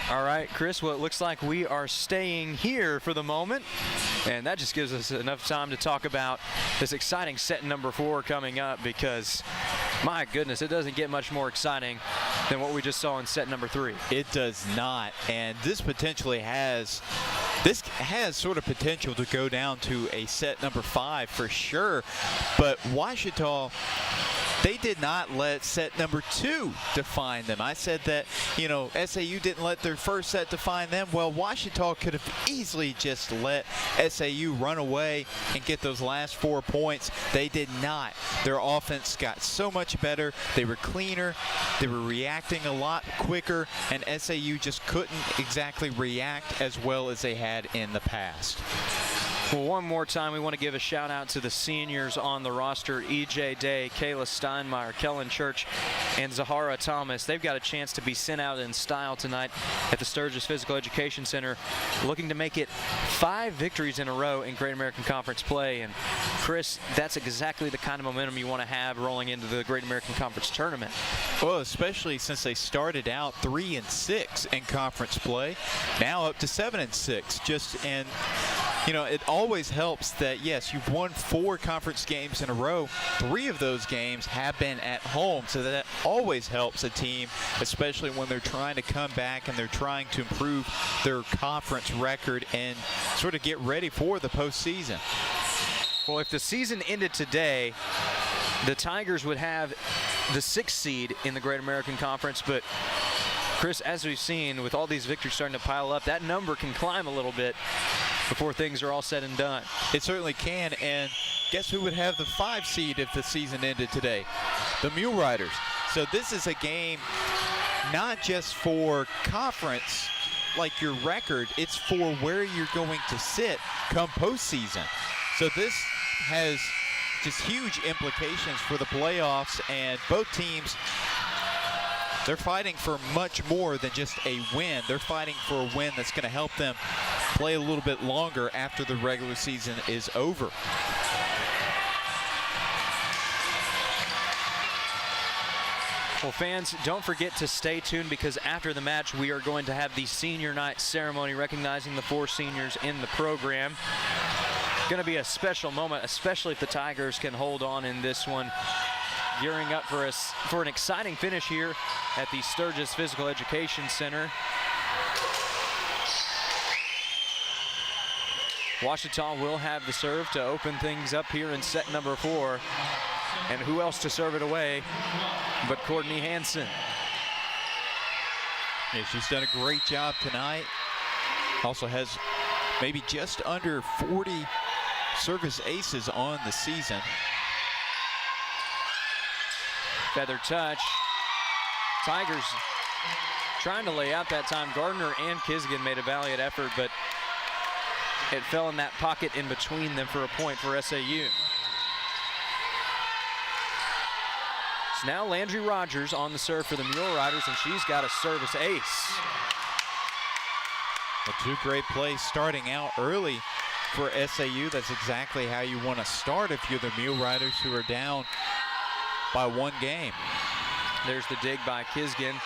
All right, Chris, well, it looks like we are staying here for the moment, and that just gives us enough time to talk about this exciting set number 4 coming up, because my goodness, it doesn't get much more exciting than what we just saw in set number 3. It does not, and this has sort of potential to go down to a set number 5 for sure, but Ouachita, they did not let set number 2 define them. I said that, SAU didn't let their first set define them. Well, Ouachita could have easily just let SAU run away and get those last 4 points. They did not. Their offense got so much better. They were cleaner. They were reacting a lot quicker, and SAU just couldn't exactly react as well as they had in the past. Well, one more time, we want to give a shout out to the seniors on the roster: E.J. Day, Kayla Steinmeier, Kellen Church, and Zahara Thomas. They've got a chance to be sent out in style tonight at the Sturgis Physical Education Center, looking to make it 5 victories in a row in Great American Conference play. And Chris, that's exactly the kind of momentum you want to have rolling into the Great American Conference tournament. Well, especially since they started out 3-6 in conference play, now up to 7-6. It always helps that, yes, you've won 4 conference games in a row. 3 of those games have been at home, so that always helps a team, especially when they're trying to come back and they're trying to improve their conference record and sort of get ready for the postseason. Well, if the season ended today, the Tigers would have the 6th seed in the Great American Conference, but Chris, as we've seen, with all these victories starting to pile up, that number can climb a little bit before things are all said and done. It certainly can, and guess who would have the 5 seed if the season ended today? The Mule Riders. So this is a game not just for conference, like your record, it's for where you're going to sit come postseason. So this has just huge implications for the playoffs, and both teams, they're fighting for much more than just a win. They're fighting for a win that's going to help them play a little bit longer after the regular season is over. Well, fans, don't forget to stay tuned, because after the match we are going to have the senior night ceremony recognizing the 4 seniors in the program. Going to be a special moment, especially if the Tigers can hold on in this one. Gearing up for an exciting finish here at the Sturgis Physical Education Center. Ouachita will have the serve to open things up here in set number 4. And who else to serve it away but Courtney Hansen? Yeah, she's done a great job tonight. Also has maybe just under 40 service aces on the season. Feather touch. Tigers trying to lay out that time. Gardner and Kisgan made a valiant effort, but it fell in that pocket in between them for a point for SAU. So now Landry Rogers on the serve for the Mule Riders, and she's got a service ace. Well, 2 great plays starting out early for SAU. That's exactly how you want to start if you're the Mule Riders, who are down by 1 game. There's the dig by Kisgan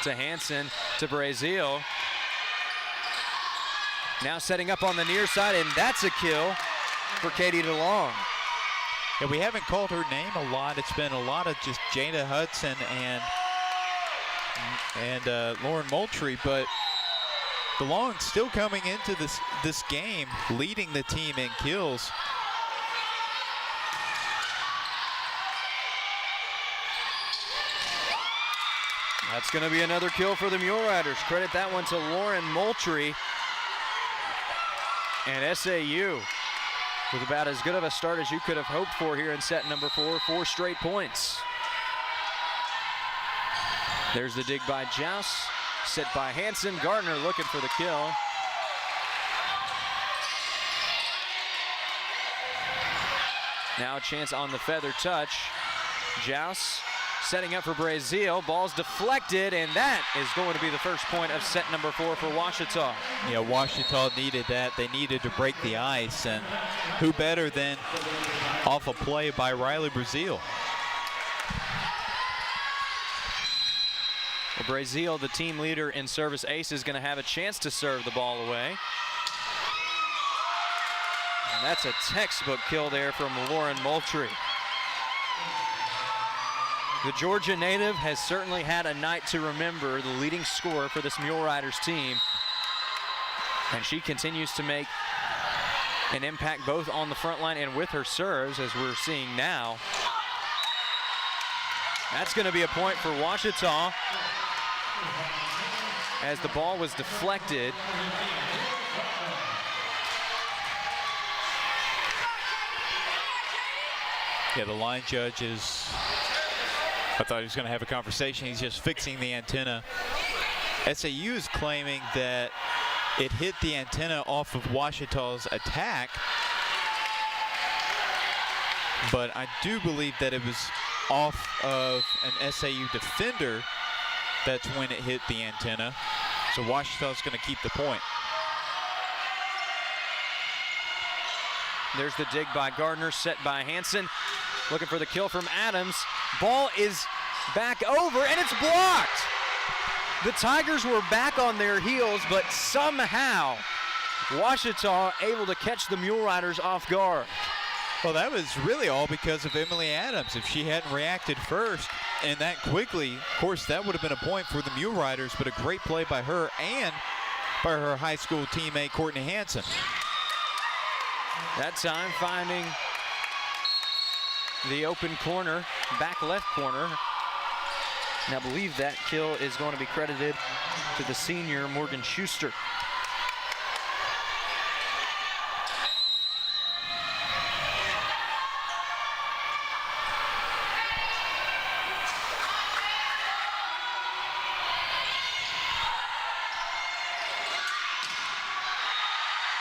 to Hansen to Brazil. Now setting up on the near side, and that's a kill for Katie DeLong. Yeah, we haven't called her name a lot. It's been a lot of just Jada Hudson and Lauren Moultrie, but DeLong still coming into this game, leading the team in kills. That's going to be another kill for the Mule Riders. Credit that one to Lauren Moultrie. And SAU with about as good of a start as you could have hoped for here in set number 4. 4 straight points. There's the dig by Joust. Set by Hanson. Gardner looking for the kill. Now a chance on the feather touch. Joust setting up for Brazil. Ball's deflected, and that is going to be the first point of set number 4 for Ouachita. Yeah, Ouachita needed that. They needed to break the ice, and who better than off a play by Riley Brazil. Well, Brazil, the team leader in service ace, is going to have a chance to serve the ball away. And that's a textbook kill there from Lauren Moultrie. The Georgia native has certainly had a night to remember, the leading scorer for this Mule Riders team. And she continues to make an impact both on the front line and with her serves, as we're seeing now. That's going to be a point for Ouachita, as the ball was deflected. Yeah, the line judge is, I thought he was going to have a conversation. He's just fixing the antenna. SAU is claiming that it hit the antenna off of Ouachita's attack, but I do believe that it was off of an SAU defender. That's when it hit the antenna. So Ouachita's going to keep the point. There's the dig by Gardner, set by Hanson. Looking for the kill from Adams. Ball is back over, and it's blocked. The Tigers were back on their heels, but somehow Ouachita able to catch the Mule Riders off guard. Well, that was really all because of Emily Adams. If she hadn't reacted first and that quickly, of course, that would have been a point for the Mule Riders, but a great play by her and by her high school teammate, Courtney Hanson. That time finding the open corner, back left corner. And I believe that kill is going to be credited to the senior, Morgan Schuster.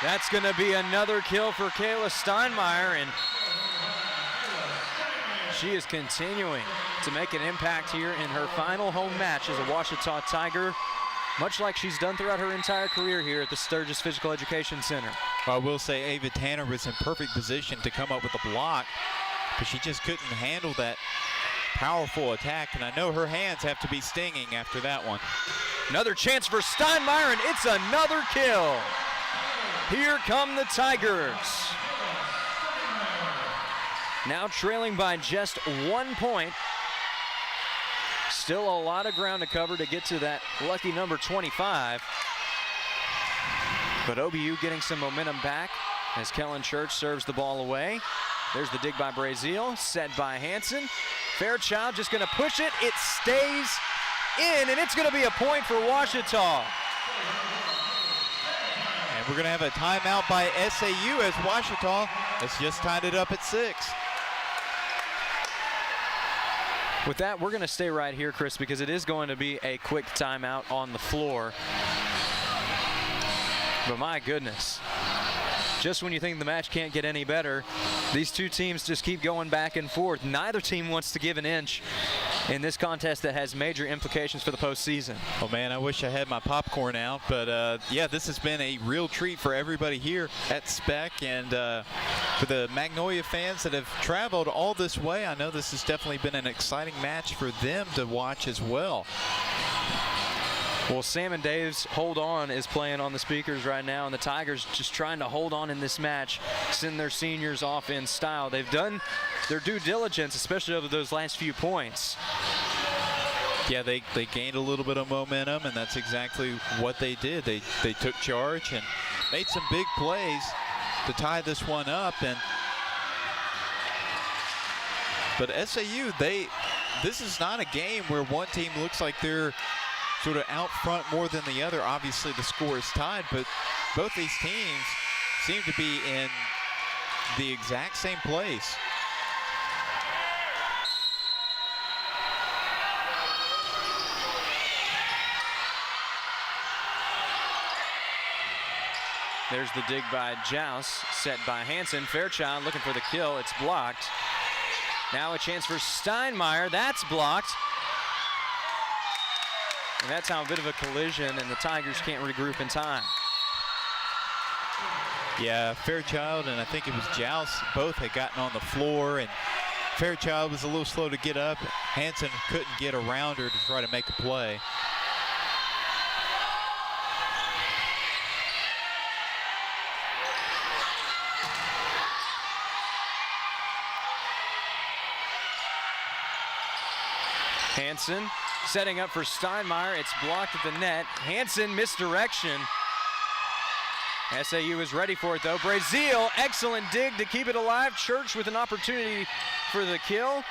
That's going to be another kill for Kayla Steinmeier, and she is continuing to make an impact here in her final home match as a Ouachita Tiger, much like she's done throughout her entire career here at the Sturgis Physical Education Center. I will say Ava Tanner was in perfect position to come up with a block, but she just couldn't handle that powerful attack, and I know her hands have to be stinging after that one. Another chance for Steinmeier, and it's another kill. Here come the Tigers. Now trailing by just 1 point. Still a lot of ground to cover to get to that lucky number 25. But OBU getting some momentum back as Kellen Church serves the ball away. There's the dig by Brazil, set by Hanson. Fairchild just going to push it. It stays in, and it's going to be a point for Ouachita. And we're going to have a timeout by SAU as Ouachita has just tied it up at 6. With that, we're going to stay right here, Chris, because it is going to be a quick timeout on the floor. But my goodness, just when you think the match can't get any better, these two teams just keep going back and forth. Neither team wants to give an inch in this contest that has major implications for the postseason. Oh man, I wish I had my popcorn out, but yeah, this has been a real treat for everybody here at Spec, and for the Magnolia fans that have traveled all this way, I know this has definitely been an exciting match for them to watch as well. Well, Sam and Dave's Hold On is playing on the speakers right now, and the Tigers just trying to hold on in this match, send their seniors off in style. They've done their due diligence, especially over those last few points. Yeah, they gained a little bit of momentum, and that's exactly what they did. They took charge and made some big plays to tie this one up. But SAU, this is not a game where one team looks like they're sort of out front more than the other. Obviously, the score is tied, but both these teams seem to be in the exact same place. There's the dig by Joust, set by Hansen. Fairchild looking for the kill. It's blocked. Now a chance for Steinmeier. That's blocked. And that's how a bit of a collision, and the Tigers can't regroup in time. Yeah, Fairchild and I think it was Joust both had gotten on the floor, and Fairchild was a little slow to get up. Hansen couldn't get around her to try to make a play. Hansen setting up for Steinmeier. It's blocked at the net. Hansen misdirection. SAU is ready for it though. Brazil, excellent dig to keep it alive. Church with an opportunity for the kill.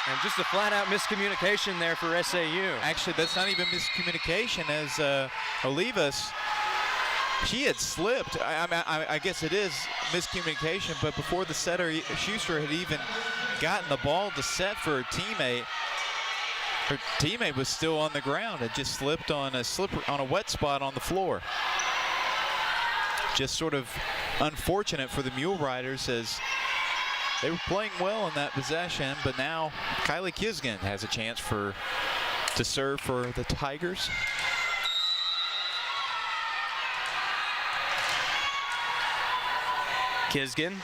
And just a flat out miscommunication there for SAU. Actually, that's not even miscommunication, as Olivas, she had slipped. I guess it is miscommunication, but before the setter, Schuster had even gotten the ball to set for her teammate was still on the ground and just slipped on a wet spot on the floor. Just sort of unfortunate for the Mule Riders, as they were playing well in that possession, but now Kylie Kisgan has a chance to serve for the Tigers. Kisgan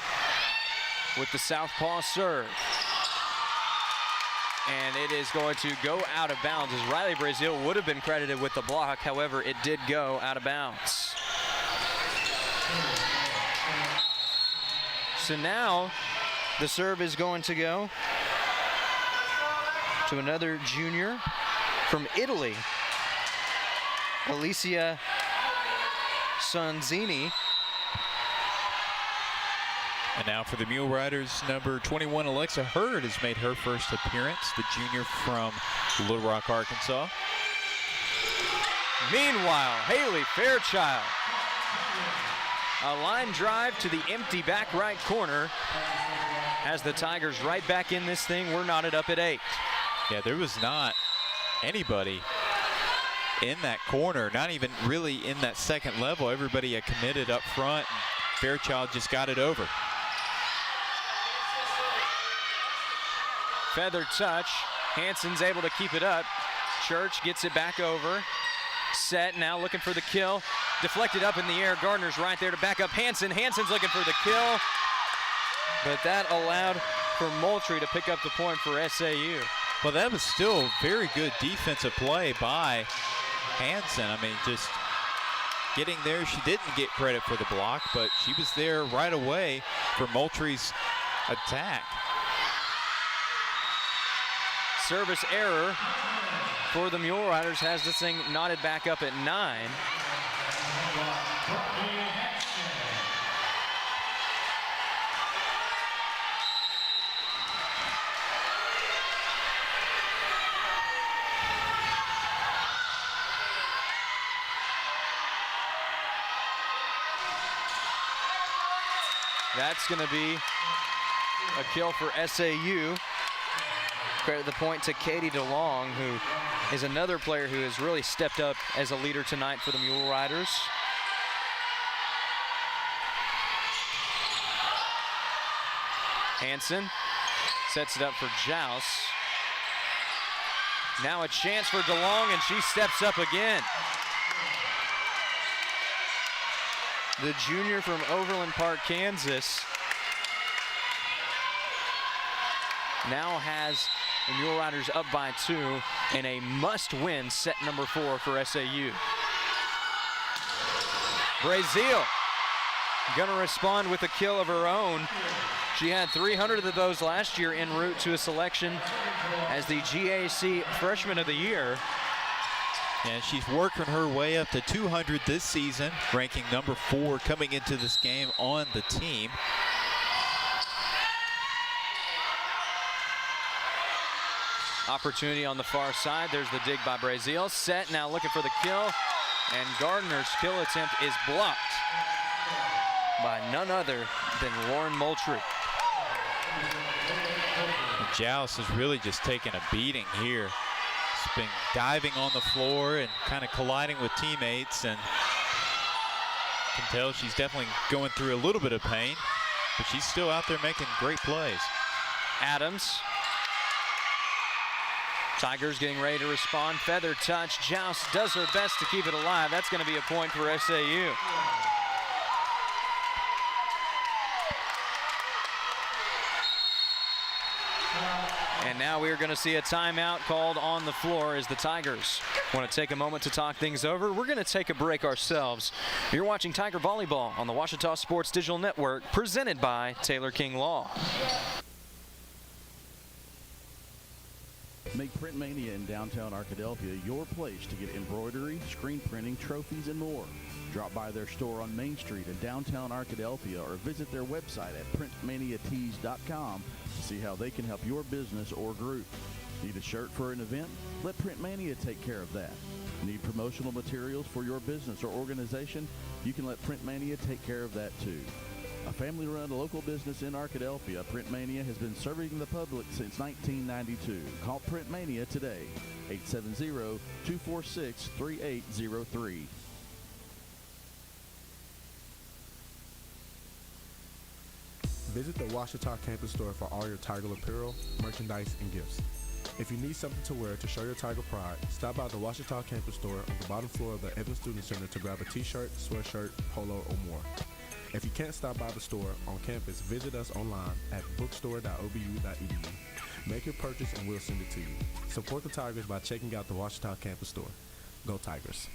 with the southpaw serve. And it is going to go out of bounds, as Riley Brazil would have been credited with the block. However, it did go out of bounds. So now the serve is going to go to another junior from Italy, Alicia Sanzini. And now for the Mule Riders, number 21, Alexa Hurd has made her first appearance, the junior from Little Rock, Arkansas. Meanwhile, Haley Fairchild, a line drive to the empty back right corner, has the Tigers right back in this thing. We're knotted up at 8. Yeah, there was not anybody in that corner, not even really in that second level. Everybody had committed up front, and Fairchild just got it over. Feather touch. Hansen's able to keep it up. Church gets it back over. Set now looking for the kill. Deflected up in the air. Gardner's right there to back up Hansen. Hansen's looking for the kill. But that allowed for Moultrie to pick up the point for SAU. Well, that was still very good defensive play by Hansen. I mean, just getting there. She didn't get credit for the block, but she was there right away for Moultrie's attack. Service error for the Mule Riders has this thing knotted back up at 9. That's going to be a kill for SAU. Credit the point to Katie DeLong, who is another player who has really stepped up as a leader tonight for the Mule Riders. Hansen sets it up for Joust. Now a chance for DeLong, and she steps up again. The junior from Overland Park, Kansas, now has the Mule Riders up by 2 in a must-win set number 4 for SAU. Brazil gonna respond with a kill of her own. She had 300 of those last year en route to a selection as the GAC Freshman of the Year. And she's working her way up to 200 this season, ranking number 4 coming into this game on the team. Opportunity on the far side. There's the dig by Brazil. Set now looking for the kill. And Gardner's kill attempt is blocked by none other than Lauren Moultrie. Joust has really just taken a beating here. She's been diving on the floor and kind of colliding with teammates, and can tell she's definitely going through a little bit of pain, but she's still out there making great plays. Adams. Tigers getting ready to respond. Feather touch. Joust does her best to keep it alive. That's going to be a point for SAU. And now we're going to see a timeout called on the floor as the Tigers want to take a moment to talk things over. We're going to take a break ourselves. You're watching Tiger Volleyball on the Ouachita Sports Digital Network, presented by Taylor King Law. Make Print Mania in downtown Arkadelphia your place to get embroidery, screen printing, trophies, and more. Drop by their store on Main Street in downtown Arkadelphia or visit their website at printmaniatees.com to see how they can help your business or group. Need a shirt for an event? Let Print Mania take care of that. Need promotional materials for your business or organization? You can let Print Mania take care of that too. A family-run local business in Arkadelphia, Print Mania has been serving the public since 1992. Call Print Mania today, 870-246-3803. Visit the Ouachita campus store for all your Tiger apparel, merchandise, and gifts. If you need something to wear to show your Tiger pride, stop by the Ouachita campus store on the bottom floor of the Evans Student Center to grab a t-shirt, sweatshirt, polo, or more. If you can't stop by the store on campus, visit us online at bookstore.obu.edu. Make your purchase and we'll send it to you. Support the Tigers by checking out the Ouachita campus store. Go Tigers.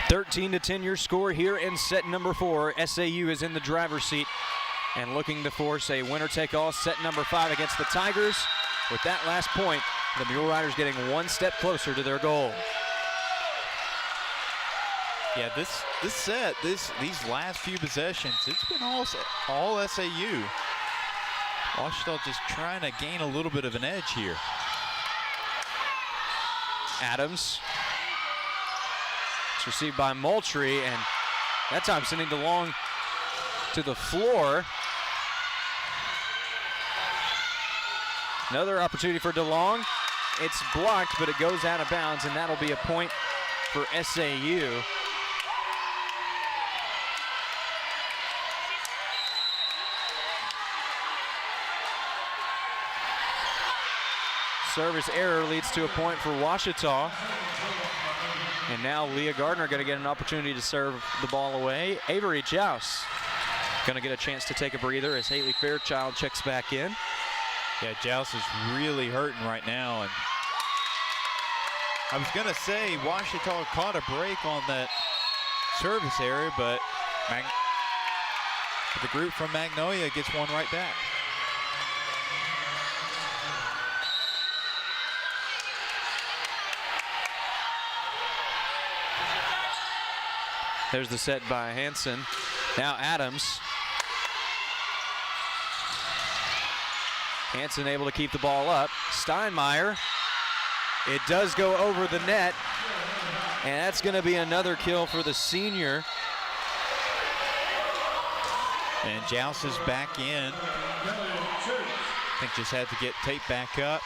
13-10 your score here in set number 4. SAU is in the driver's seat and looking to force a winner-take-all set number 5 against the Tigers. With that last point, the Mule Riders getting one step closer to their goal. Yeah, this set, these last few possessions, it's been all SAU. Ouachita just trying to gain a little bit of an edge here. Adams. It's received by Moultrie, and that time sending DeLong to the floor. Another opportunity for DeLong. It's blocked, but it goes out of bounds, and that'll be a point for SAU. Service error leads to a point for Ouachita. And now Leah Gardner going to get an opportunity to serve the ball away. Avery Joust going to get a chance to take a breather as Haley Fairchild checks back in. Yeah, Joust is really hurting right now. And I was going to say Ouachita caught a break on that service area, but the group from Magnolia gets one right back. There's the set by Hansen. Now Adams. Hansen able to keep the ball up. Steinmeier. It does go over the net. And that's going to be another kill for the senior. And Joust is back in. I think just had to get taped back up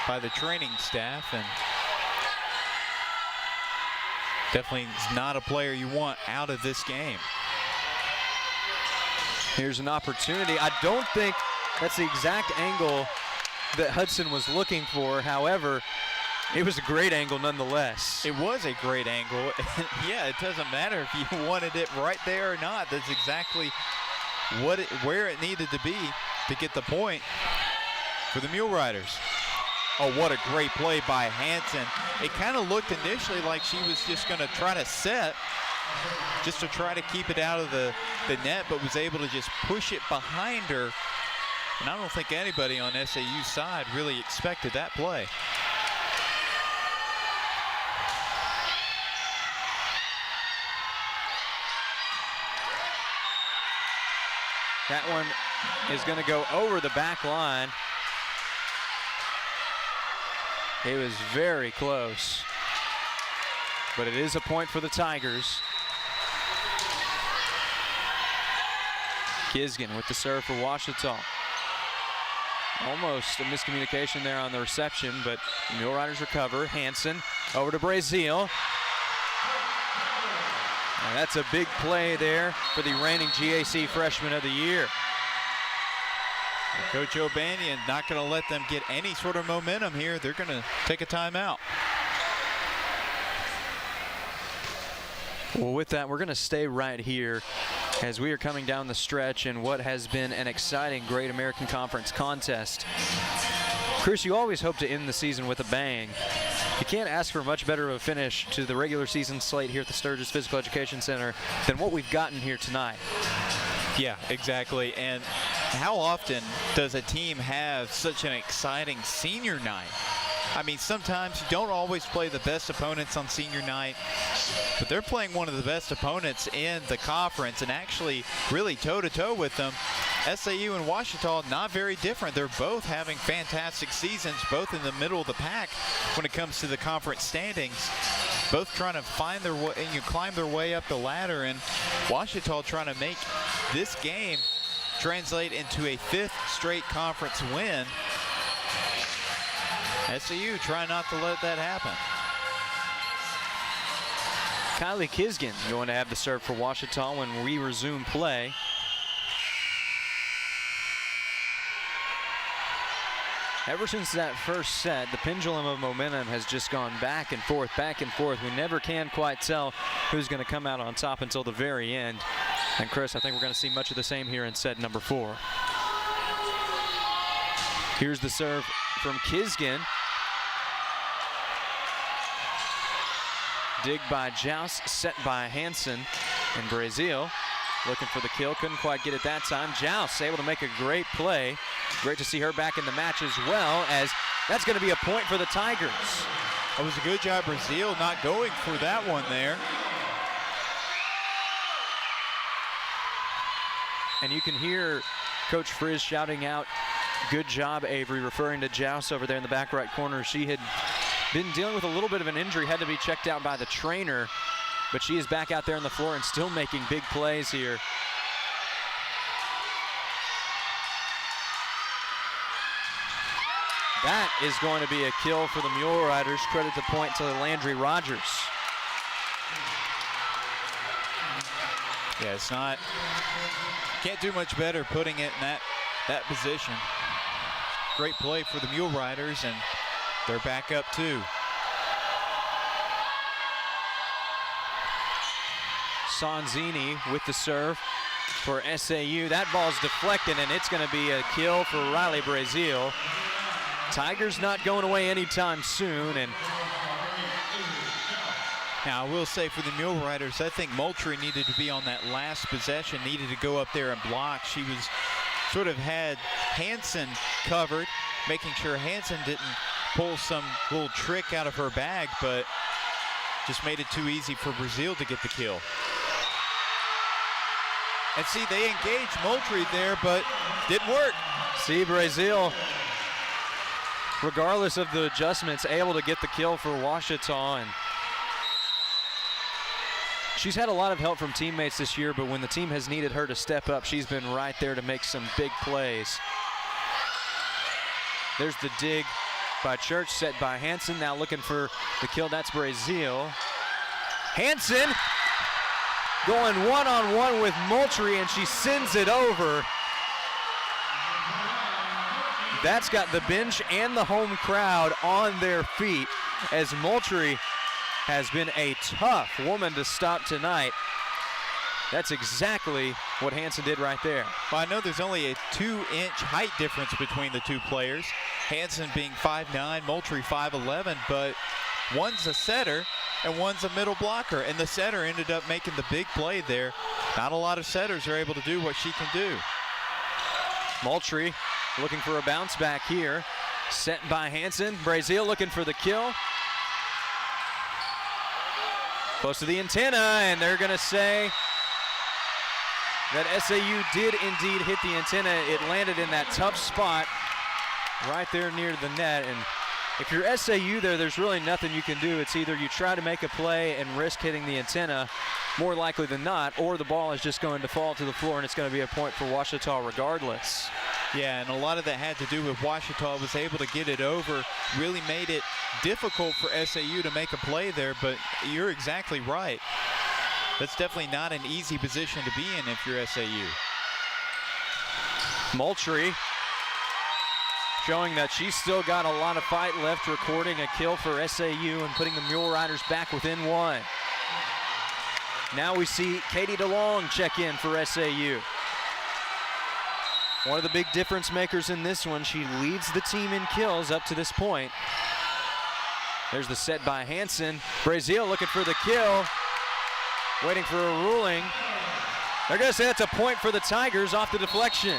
by the training staff. And definitely is not a player you want out of this game. Here's an opportunity. I don't think that's the exact angle that Hudson was looking for. However, it was a great angle nonetheless. It was a great angle. Yeah, it doesn't matter if you wanted it right there or not. That's exactly where it needed to be to get the point for the Mule Riders. Oh, what a great play by Hansen. It kind of looked initially like she was just going to try to set, just to try to keep it out of the net, but was able to just push it behind her. And I don't think anybody on SAU's side really expected that play. That one is going to go over the back line. It was very close, but it is a point for the Tigers. Kisgan with the serve for Ouachita. Almost a miscommunication there on the reception, but the Mule Riders recover. Hansen over to Brazil. And that's a big play there for the reigning GAC Freshman of the Year. Coach O'Banion not going to let them get any sort of momentum here. They're going to take a timeout. Well, with that, we're going to stay right here as we are coming down the stretch in what has been an exciting Great American Conference contest. Chris, you always hope to end the season with a bang. You can't ask for much better of a finish to the regular season slate here at the Sturgis Physical Education Center than what we've gotten here tonight. Yeah, exactly. And how often does a team have such an exciting senior night? I mean, sometimes you don't always play the best opponents on senior night, but they're playing one of the best opponents in the conference and actually really toe-to-toe with them. SAU and Ouachita, not very different. They're both having fantastic seasons, both in the middle of the pack when it comes to the conference standings. Both trying to find their way, climb their way up the ladder, and Ouachita trying to make this game translate into a 5th straight conference win. SAU trying not to let that happen. Kylie Kisgan going to have the serve for Ouachita when we resume play. Ever since that first set, the pendulum of momentum has just gone back and forth, back and forth. We never can quite tell who's going to come out on top until the very end. And Chris, I think we're going to see much of the same here in set number 4. Here's the serve from Kisgan. Dig by Joust, set by Hansen. And Brazil looking for the kill, couldn't quite get it that time. Joust able to make a great play. Great to see her back in the match as well, as that's going to be a point for the Tigers. It was a good job, Brazil, not going for that one there. And you can hear Coach Frizz shouting out, "Good job, Avery," referring to Joust over there in the back right corner. She had been dealing with a little bit of an injury, had to be checked out by the trainer, but she is back out there on the floor and still making big plays here. That is going to be a kill for the Mule Riders. Credit the point to Landry Rogers. Yeah, it's not, can't do much better putting it in that position. Great play for the Mule Riders, and they're back up 2. Sanzini with the serve for SAU. That ball's deflected, and it's going to be a kill for Riley Brazil. Tigers not going away anytime soon. And now I will say for the Mule Riders, I think Moultrie needed to be on that last possession, needed to go up there and block. She was sort of had Hansen covered, making sure Hansen didn't pull some little trick out of her bag, but just made it too easy for Brazil to get the kill. And see, they engaged Moultrie there, but didn't work. See, Brazil, regardless of the adjustments, able to get the kill for Ouachita. And she's had a lot of help from teammates this year, but when the team has needed her to step up, she's been right there to make some big plays. There's the dig by Church, set by Hansen. Now looking for the kill, that's Brazil. Hansen going one-on-one with Moultrie, and she sends it over. That's got the bench and the home crowd on their feet, as Moultrie has been a tough woman to stop tonight. That's exactly what Hansen did right there. Well, I know there's only a 2-inch height difference between the two players. Hansen being 5'9", Moultrie 5'11", but one's a setter and one's a middle blocker, and the setter ended up making the big play there. Not a lot of setters are able to do what she can do. Moultrie looking for a bounce back here. Set by Hansen. Brazil looking for the kill. Close to the antenna, and they're going to say that SAU did indeed hit the antenna. It landed in that tough spot right there near the net. And if you're SAU there's really nothing you can do. It's either you try to make a play and risk hitting the antenna, more likely than not, or the ball is just going to fall to the floor and it's going to be a point for Ouachita regardless. Yeah, and a lot of that had to do with Ouachita was able to get it over, really made it difficult for SAU to make a play there, but you're exactly right. That's definitely not an easy position to be in if you're SAU. Moultrie showing that she's still got a lot of fight left, recording a kill for SAU and putting the Mule Riders back within one. Now we see Katie DeLong check in for SAU. One of the big difference makers in this one. She leads the team in kills up to this point. There's the set by Hansen. Brazil looking for the kill, waiting for a ruling. They're going to say that's a point for the Tigers off the deflection.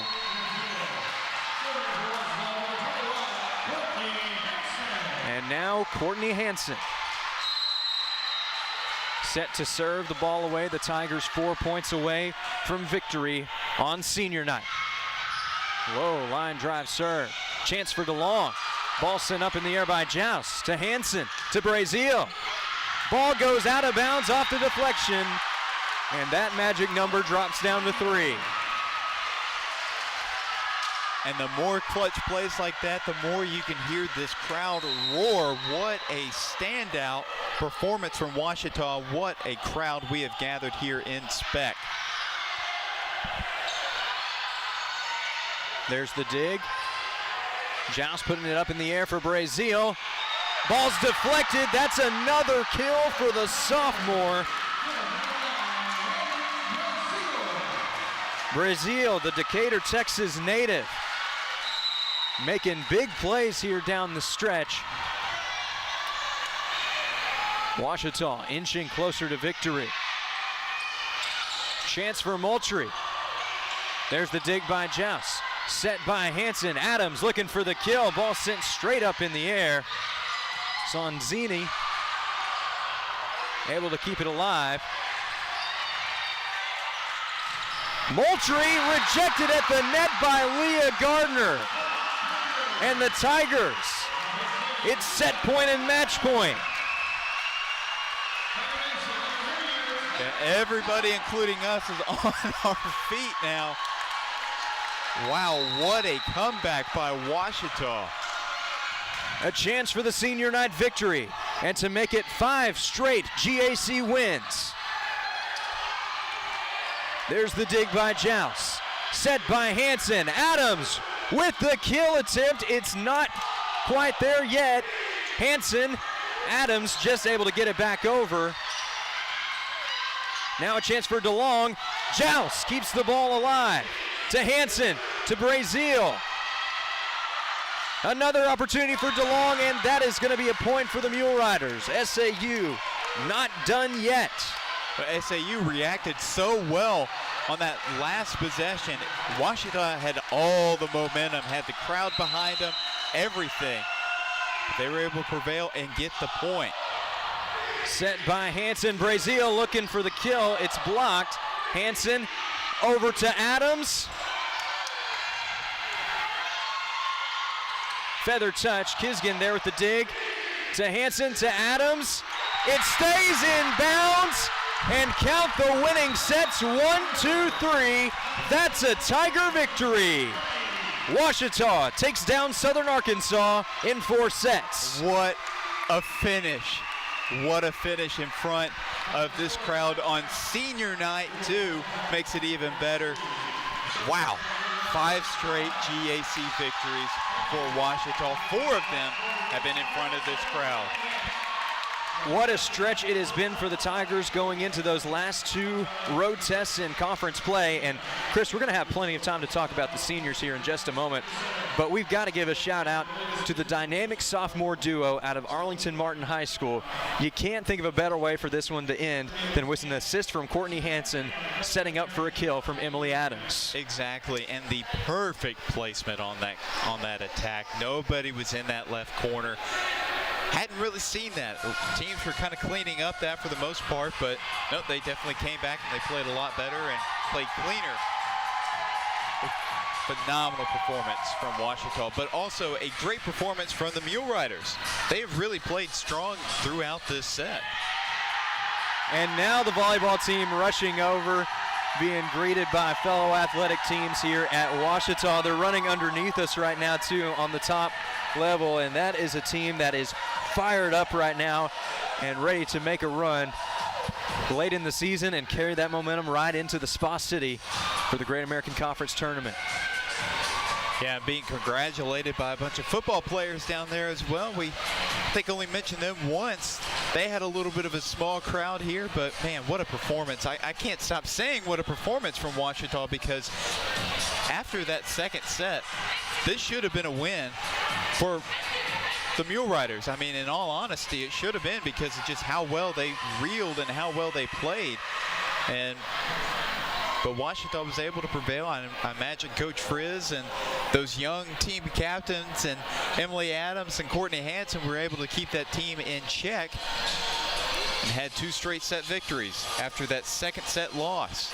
And now Courtney Hansen set to serve the ball away. The Tigers 4 points away from victory on senior night. Low line drive serve. Chance for DeLong. Ball sent up in the air by Joust to Hansen to Brazil. Ball goes out of bounds off the deflection, and that magic number drops down to 3. And the more clutch plays like that, the more you can hear this crowd roar. What a standout performance from Ouachita. What a crowd we have gathered here in Spec. There's the dig. Joust putting it up in the air for Brazil. Ball's deflected. That's another kill for the sophomore. Brazil, the Decatur, Texas native, making big plays here down the stretch. Ouachita inching closer to victory. Chance for Moultrie. There's the dig by Joust. Set by Hansen. Adams looking for the kill. Ball sent straight up in the air. Sonzini able to keep it alive. Moultrie rejected at the net by Leah Gardner. And the Tigers, it's set point and match point. Everybody, including us, is on our feet now. Wow, what a comeback by Ouachita. A chance for the senior night victory and to make it 5 straight GAC wins. There's the dig by Joust. Set by Hansen. Adams with the kill attempt. It's not quite there yet. Hansen, Adams just able to get it back over. Now a chance for DeLong. Joust keeps the ball alive. To Hansen, to Brazil. Another opportunity for DeLong, and that is going to be a point for the Mule Riders. SAU not done yet. But SAU reacted so well on that last possession. Ouachita had all the momentum, had the crowd behind them, everything. They were able to prevail and get the point. Set by Hansen. Brazil looking for the kill. It's blocked. Hansen over to Adams. Feather touch. Kisgan there with the dig. To Hansen, to Adams. It stays in bounds. And count the winning sets. 1, 2, 3. That's a Tiger victory. Ouachita takes down Southern Arkansas in 4 sets. What a finish. What a finish in front of this crowd on senior night, too. Makes it even better. Wow. 5 straight GAC victories for Ouachita. 4 of them have been in front of this crowd. What a stretch it has been for the Tigers going into those last 2 road tests in conference play. And Chris, we're going to have plenty of time to talk about the seniors here in just a moment, but we've got to give a shout out to the dynamic sophomore duo out of Arlington Martin High School. You can't think of a better way for this one to end than with an assist from Courtney Hansen setting up for a kill from Emily Adams. Exactly, and the perfect placement on that attack. Nobody was in that left corner. Hadn't really seen that. Teams were kind of cleaning up that for the most part, but no, they definitely came back and they played a lot better, and played cleaner. Phenomenal performance from Ouachita, but also a great performance from the Mule Riders. They have really played strong throughout this set. And now the volleyball team rushing over, being greeted by fellow athletic teams here at Ouachita. They're running underneath us right now, too, on the top level, and that is a team that is fired up right now and ready to make a run late in the season and carry that momentum right into the Spa City for the Great American Conference Tournament. Yeah, being congratulated by a bunch of football players down there as well. We, I think, only mentioned them once. They had a little bit of a small crowd here, but man, what a performance. I can't stop saying what a performance from Ouachita, because after that second set, this should have been a win for the Mule Riders. I mean, in all honesty, it should have been, because of just how well they reeled and how well they played. But Ouachita was able to prevail. I imagine Coach Frizz and those young team captains and Emily Adams and Courtney Hanson were able to keep that team in check and had 2 straight set victories after that second set loss.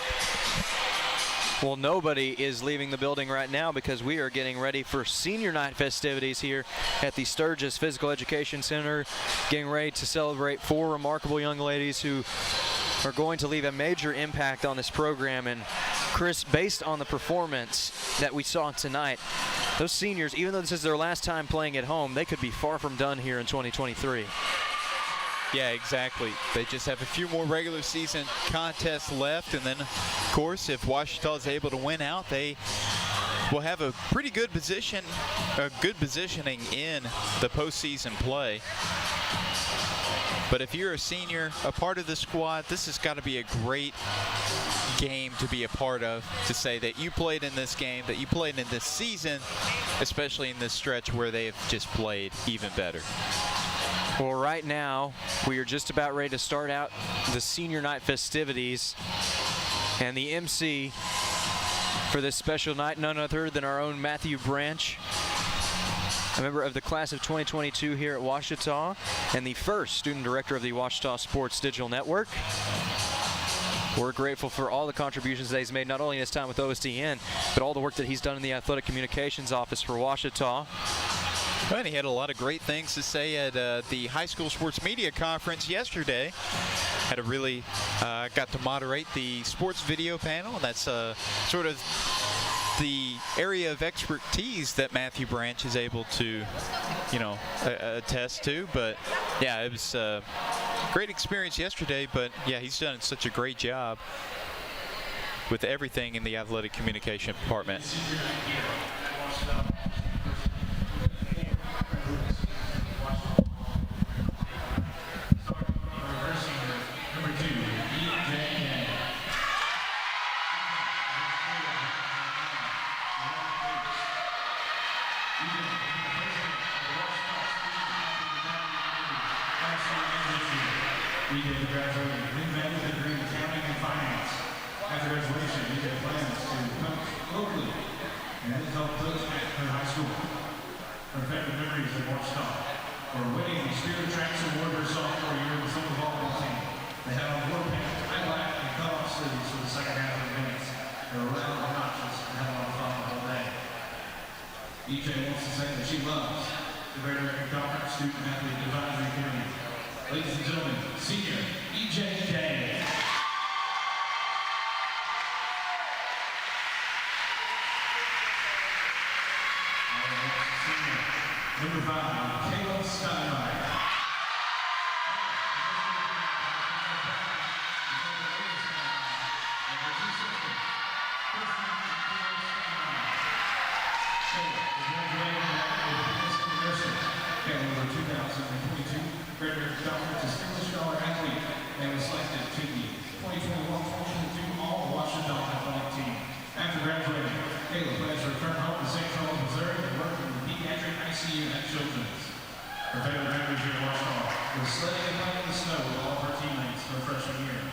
Well, nobody is leaving the building right now, because we are getting ready for senior night festivities here at the Sturgis Physical Education Center, getting ready to celebrate 4 remarkable young ladies who are going to leave a major impact on this program. And Chris, based on the performance that we saw tonight, those seniors, even though this is their last time playing at home, they could be far from done here in 2023. Yeah, exactly. They just have a few more regular season contests left, and then, of course, if Ouachita is able to win out, they will have a pretty good position, a good positioning in the postseason play. But if you're a senior, a part of the squad, this has got to be a great game to be a part of, to say that you played in this game, that you played in this season, especially in this stretch where they have just played even better. Well, right now, we are just about ready to start out the senior night festivities, and the MC for this special night, none other than our own Matthew Branch, a member of the class of 2022 here at Ouachita, and the first student director of the Ouachita Sports Digital Network. We're grateful for all the contributions that he's made, not only in his time with OSDN, but all the work that he's done in the Athletic Communications Office for Ouachita. And he had a lot of great things to say at the High School Sports Media Conference yesterday. Had a really, got to moderate the sports video panel. That's sort of the area of expertise that Matthew Branch is able to, attest to. But yeah, it was a great experience yesterday. But yeah, he's done such a great job with everything in the athletic communication department. EJ wants to say that she loves the Great American Conference Student Athlete Advisory Committee. Ladies and gentlemen, senior EJ Day. Number 5, Caleb Steinmeier. Great American Conference Distinguished Scholar Athlete and was selected to the 2021-2022 All-Washington Athletic Team. After graduating, Caleb plans to return home to St. Charles, Missouri and work in the pediatric ICU at Children's. Her favorite memories here at Ouachita was sledding and playing in the snow with all of her teammates her freshman year.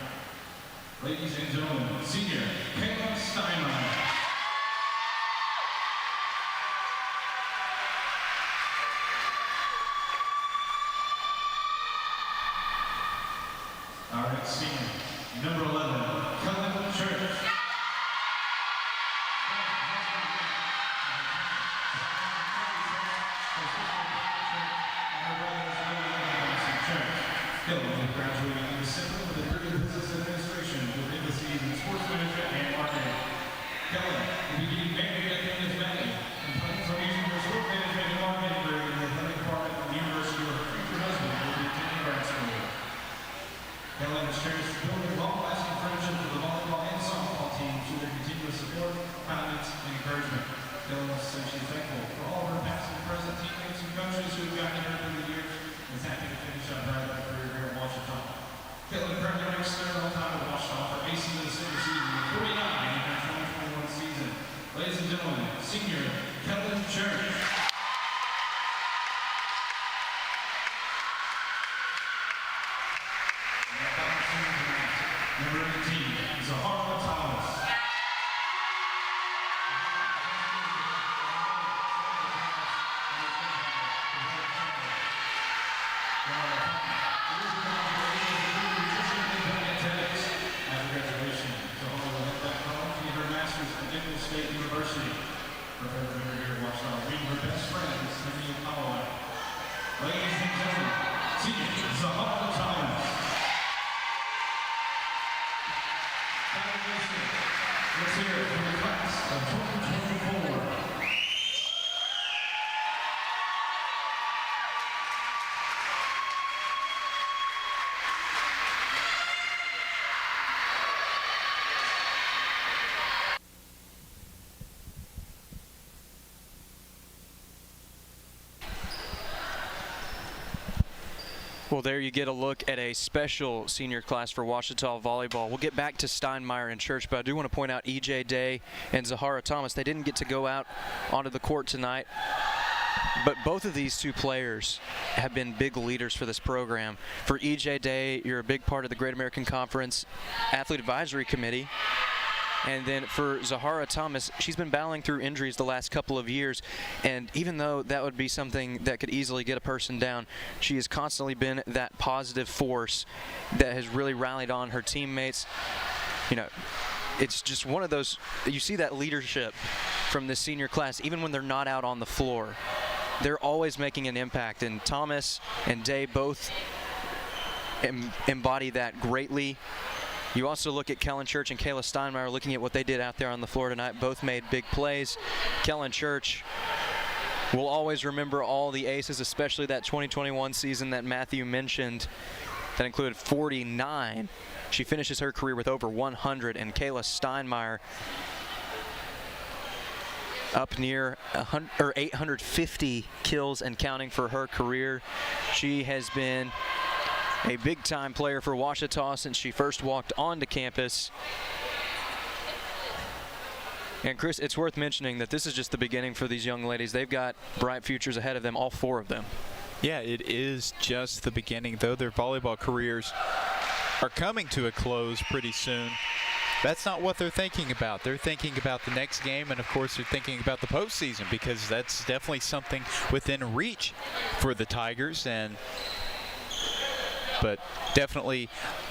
Ladies and gentlemen, senior Caleb Steinmeier. Our next senior, number 11, Cullen Church. graduating in December with a degree in business administration with emphases in sports management and marketing. Kellen will be getting married at the end of May and plans on using her sport management and marketing degree in the athletic department at the university where her future husband will be attending grad school. Kellen has cherished building long-lasting friendships with the volleyball and softball teams through their continuous support, guidance, and encouragement. Kellen wants to say she's thankful for all of her past and present teammates and coaches who have gotten her through the years and is happy to finish out her athletic career here at Washington. Kellen currently ranks third all time at Washington for acing the senior season with 49 in her 2021 season. Ladies and gentlemen, senior Kellen Church. Number 18, Zahara Thomas. After graduation, Zahara will head back home to get her master's from Nicholls State University. Her favorite member here at Washington, meeting her best friend, Cindy of Colorado. Ladies and gentlemen, senior Zahara Thomas. Let's hear it from the class of 2024. Well, there you get a look at a special senior class for Washita volleyball. We'll get back to Steinmeier and Church, but I do want to point out E.J. Day and Zahara Thomas. They didn't get to go out onto the court tonight, but both of these two players have been big leaders for this program. For E.J. Day, you're a big part of the Great American Conference Athlete Advisory Committee. And then for Zahara Thomas, she's been battling through injuries the last couple of years, and even though that would be something that could easily get a person down, she has constantly been that positive force that has really rallied on her teammates. You know, it's just one of those, you see that leadership from this senior class, even when they're not out on the floor. They're always making an impact, and Thomas and Day both embody that greatly. You also look at Kellen Church and Kayla Steinmeier looking at what they did out there on the floor tonight. Both made big plays. Kellen Church will always remember all the aces, especially that 2021 season that Matthew mentioned that included 49. She finishes her career with over 100, and Kayla Steinmeier up near 850 kills and counting for her career. She has been a big-time player for Washita since she first walked onto campus. And Chris, it's worth mentioning that this is just the beginning for these young ladies. They've got bright futures ahead of them, all four of them. Yeah, it is just the beginning, though their volleyball careers are coming to a close pretty soon. That's not what they're thinking about. They're thinking about the next game, and of course they're thinking about the postseason, because that's definitely something within reach for the Tigers. But definitely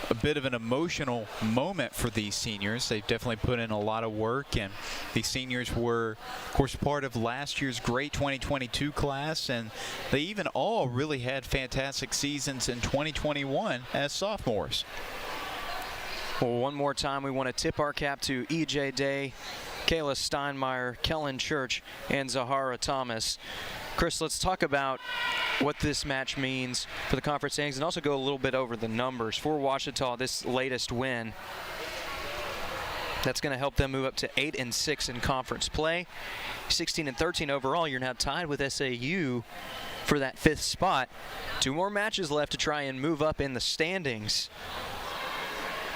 a bit of an emotional moment for these seniors. They've definitely put in a lot of work, and these seniors were, of course, part of last year's great 2022 class, and they even all really had fantastic seasons in 2021 as sophomores. Well, one more time, we want to tip our cap to E.J. Day, Kayla Steinmeier, Kellen Church, and Zahara Thomas. Chris, let's talk about what this match means for the conference standings and also go a little bit over the numbers. For Washita, this latest win, that's going to help them move up to 8-6 in conference play. 16-13 overall. You're now tied with SAU for that 5th spot. 2 more matches left to try and move up in the standings.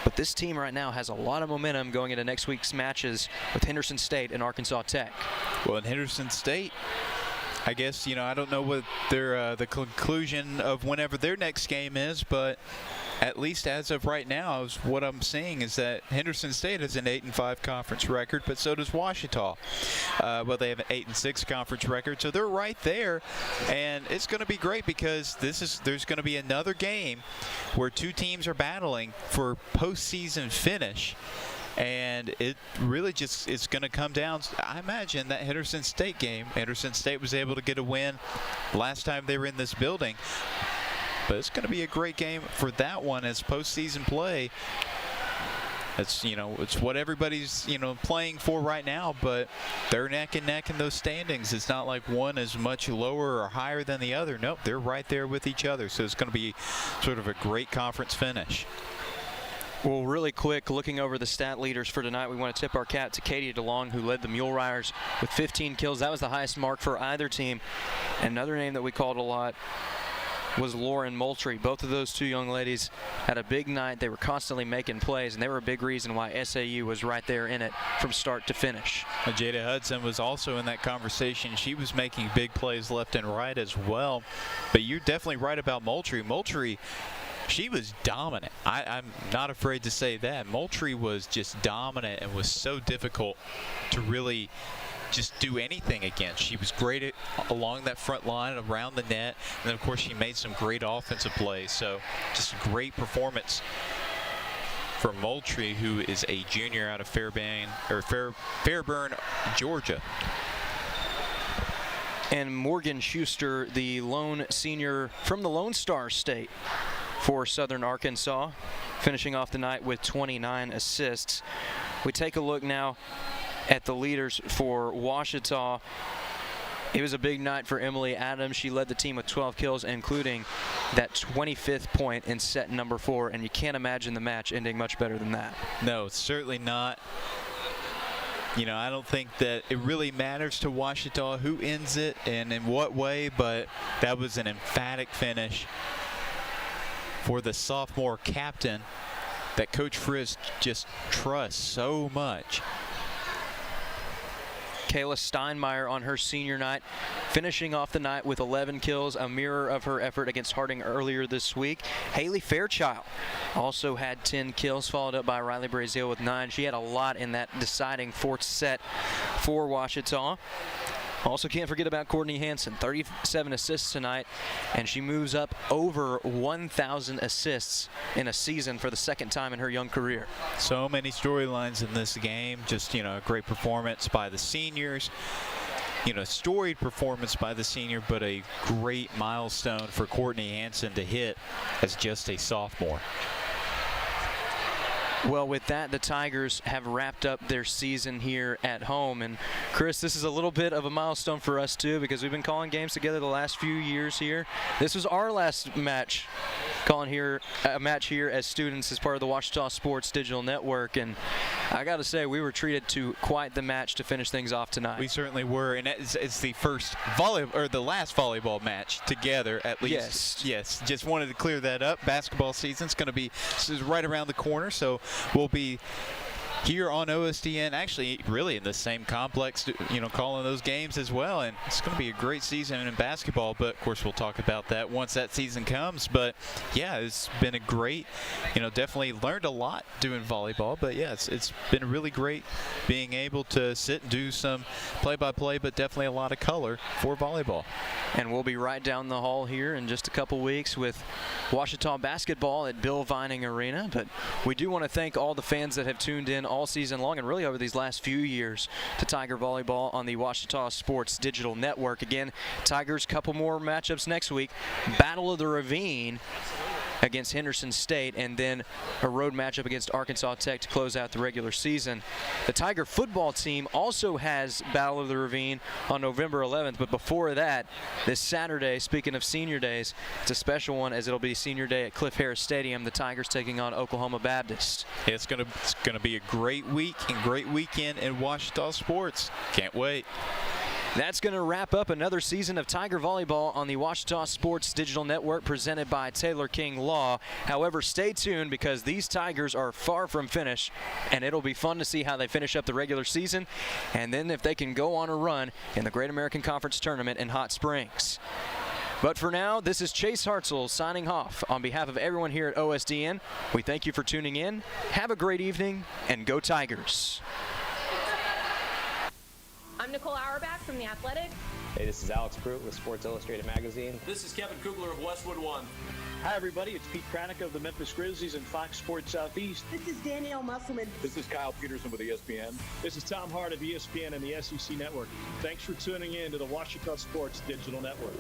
But this team right now has a lot of momentum going into next week's matches with Henderson State and Arkansas Tech. Well, in Henderson State, I guess, you know, I don't know what their the conclusion of whenever their next game is, but at least as of right now, what I'm seeing is that Henderson State has an 8-5 conference record, but so does Washita. Well, they have an 8-6 conference record, so they're right there, and it's going to be great because there's going to be another game where 2 teams are battling for postseason finish. And it really just is going to come down, I imagine, that Henderson State game. Henderson State was able to get a win last time they were in this building. But it's going to be a great game for that one as postseason play. It's, it's what everybody's, playing for right now, but they're neck and neck in those standings. It's not like one is much lower or higher than the other. Nope, they're right there with each other. So it's going to be sort of a great conference finish. Well, really quick, looking over the stat leaders for tonight, we want to tip our cap to Katie DeLong, who led the Mule Riders with 15 kills. That was the highest mark for either team. Another name that we called a lot was Lauren Moultrie. Both of those two young ladies had a big night. They were constantly making plays, and they were a big reason why SAU was right there in it from start to finish. Jada Hudson was also in that conversation. She was making big plays left and right as well. But you're definitely right about Moultrie. Moultrie, she was dominant. I'm not afraid to say that. Moultrie was just dominant and was so difficult to really just do anything against. She was great along that front line, around the net, and then of course she made some great offensive plays. So just a great performance for Moultrie, who is a junior out of Fairburn, Georgia. And Morgan Schuster, the lone senior from the Lone Star State for Southern Arkansas, finishing off the night with 29 assists. We take a look now at the leaders for Ouachita. It was a big night for Emily Adams. She led the team with 12 kills, including that 25th point in set number 4, and you can't imagine the match ending much better than that. No, certainly not. I don't think that it really matters to Ouachita who ends it and in what way, but that was an emphatic finish for the sophomore captain that Coach Frisk just trusts so much. Kayla Steinmeier on her senior night, finishing off the night with 11 kills, a mirror of her effort against Harding earlier this week. Haley Fairchild also had 10 kills, followed up by Riley Brazil with 9. She had a lot in that deciding fourth set for Ouachita. Also can't forget about Courtney Hansen, 37 assists tonight, and she moves up over 1,000 assists in a season for the second time in her young career. So many storylines in this game. Just, a great performance by the seniors. Storied performance by the senior, but a great milestone for Courtney Hansen to hit as just a sophomore. Well, with that, the Tigers have wrapped up their season here at home. And, Chris, this is a little bit of a milestone for us, too, because we've been calling games together the last few years here. This was our last match, calling here a match here as students as part of the Ouachita Sports Digital Network. And I got to say, we were treated to quite the match to finish things off tonight. We certainly were, and it's the first the last volleyball match together, at least. Yes. Just wanted to clear that up. Basketball season's going to be right around the corner, so we'll be here on OSDN, actually really in the same complex, calling those games as well. And it's going to be a great season in basketball, but of course we'll talk about that once that season comes. But yeah, it's been a great, definitely learned a lot doing volleyball. But yeah, it's been really great being able to sit and do some play-by-play, but definitely a lot of color for volleyball. And we'll be right down the hall here in just a couple weeks with Ouachita basketball at Bill Vining Arena. But we do want to thank all the fans that have tuned in all season long and really over these last few years to Tiger Volleyball on the Ouachita Sports Digital Network. Again, Tigers, couple more matchups next week. Battle of the Ravine against Henderson State, and then a road matchup against Arkansas Tech to close out the regular season. The Tiger football team also has Battle of the Ravine on November 11th, but before that, this Saturday, speaking of senior days, it's a special one as it'll be senior day at Cliff Harris Stadium. The Tigers taking on Oklahoma Baptist. It's gonna be a great week and great weekend in Ouachita sports. Can't wait. That's going to wrap up another season of Tiger Volleyball on the Ouachita Sports Digital Network presented by Taylor King Law. However, stay tuned because these Tigers are far from finished, and it'll be fun to see how they finish up the regular season and then if they can go on a run in the Great American Conference Tournament in Hot Springs. But for now, this is Chase Hartzell signing off. On behalf of everyone here at OSDN, we thank you for tuning in. Have a great evening, and go Tigers. I'm Nicole Auerbach from The Athletic. Hey, this is Alex Pruitt with Sports Illustrated Magazine. This is Kevin Kugler of Westwood One. Hi, everybody. It's Pete Kranica of the Memphis Grizzlies and Fox Sports Southeast. This is Danielle Musselman. This is Kyle Peterson with ESPN. This is Tom Hart of ESPN and the SEC Network. Thanks for tuning in to the Ouachita Sports Digital Network.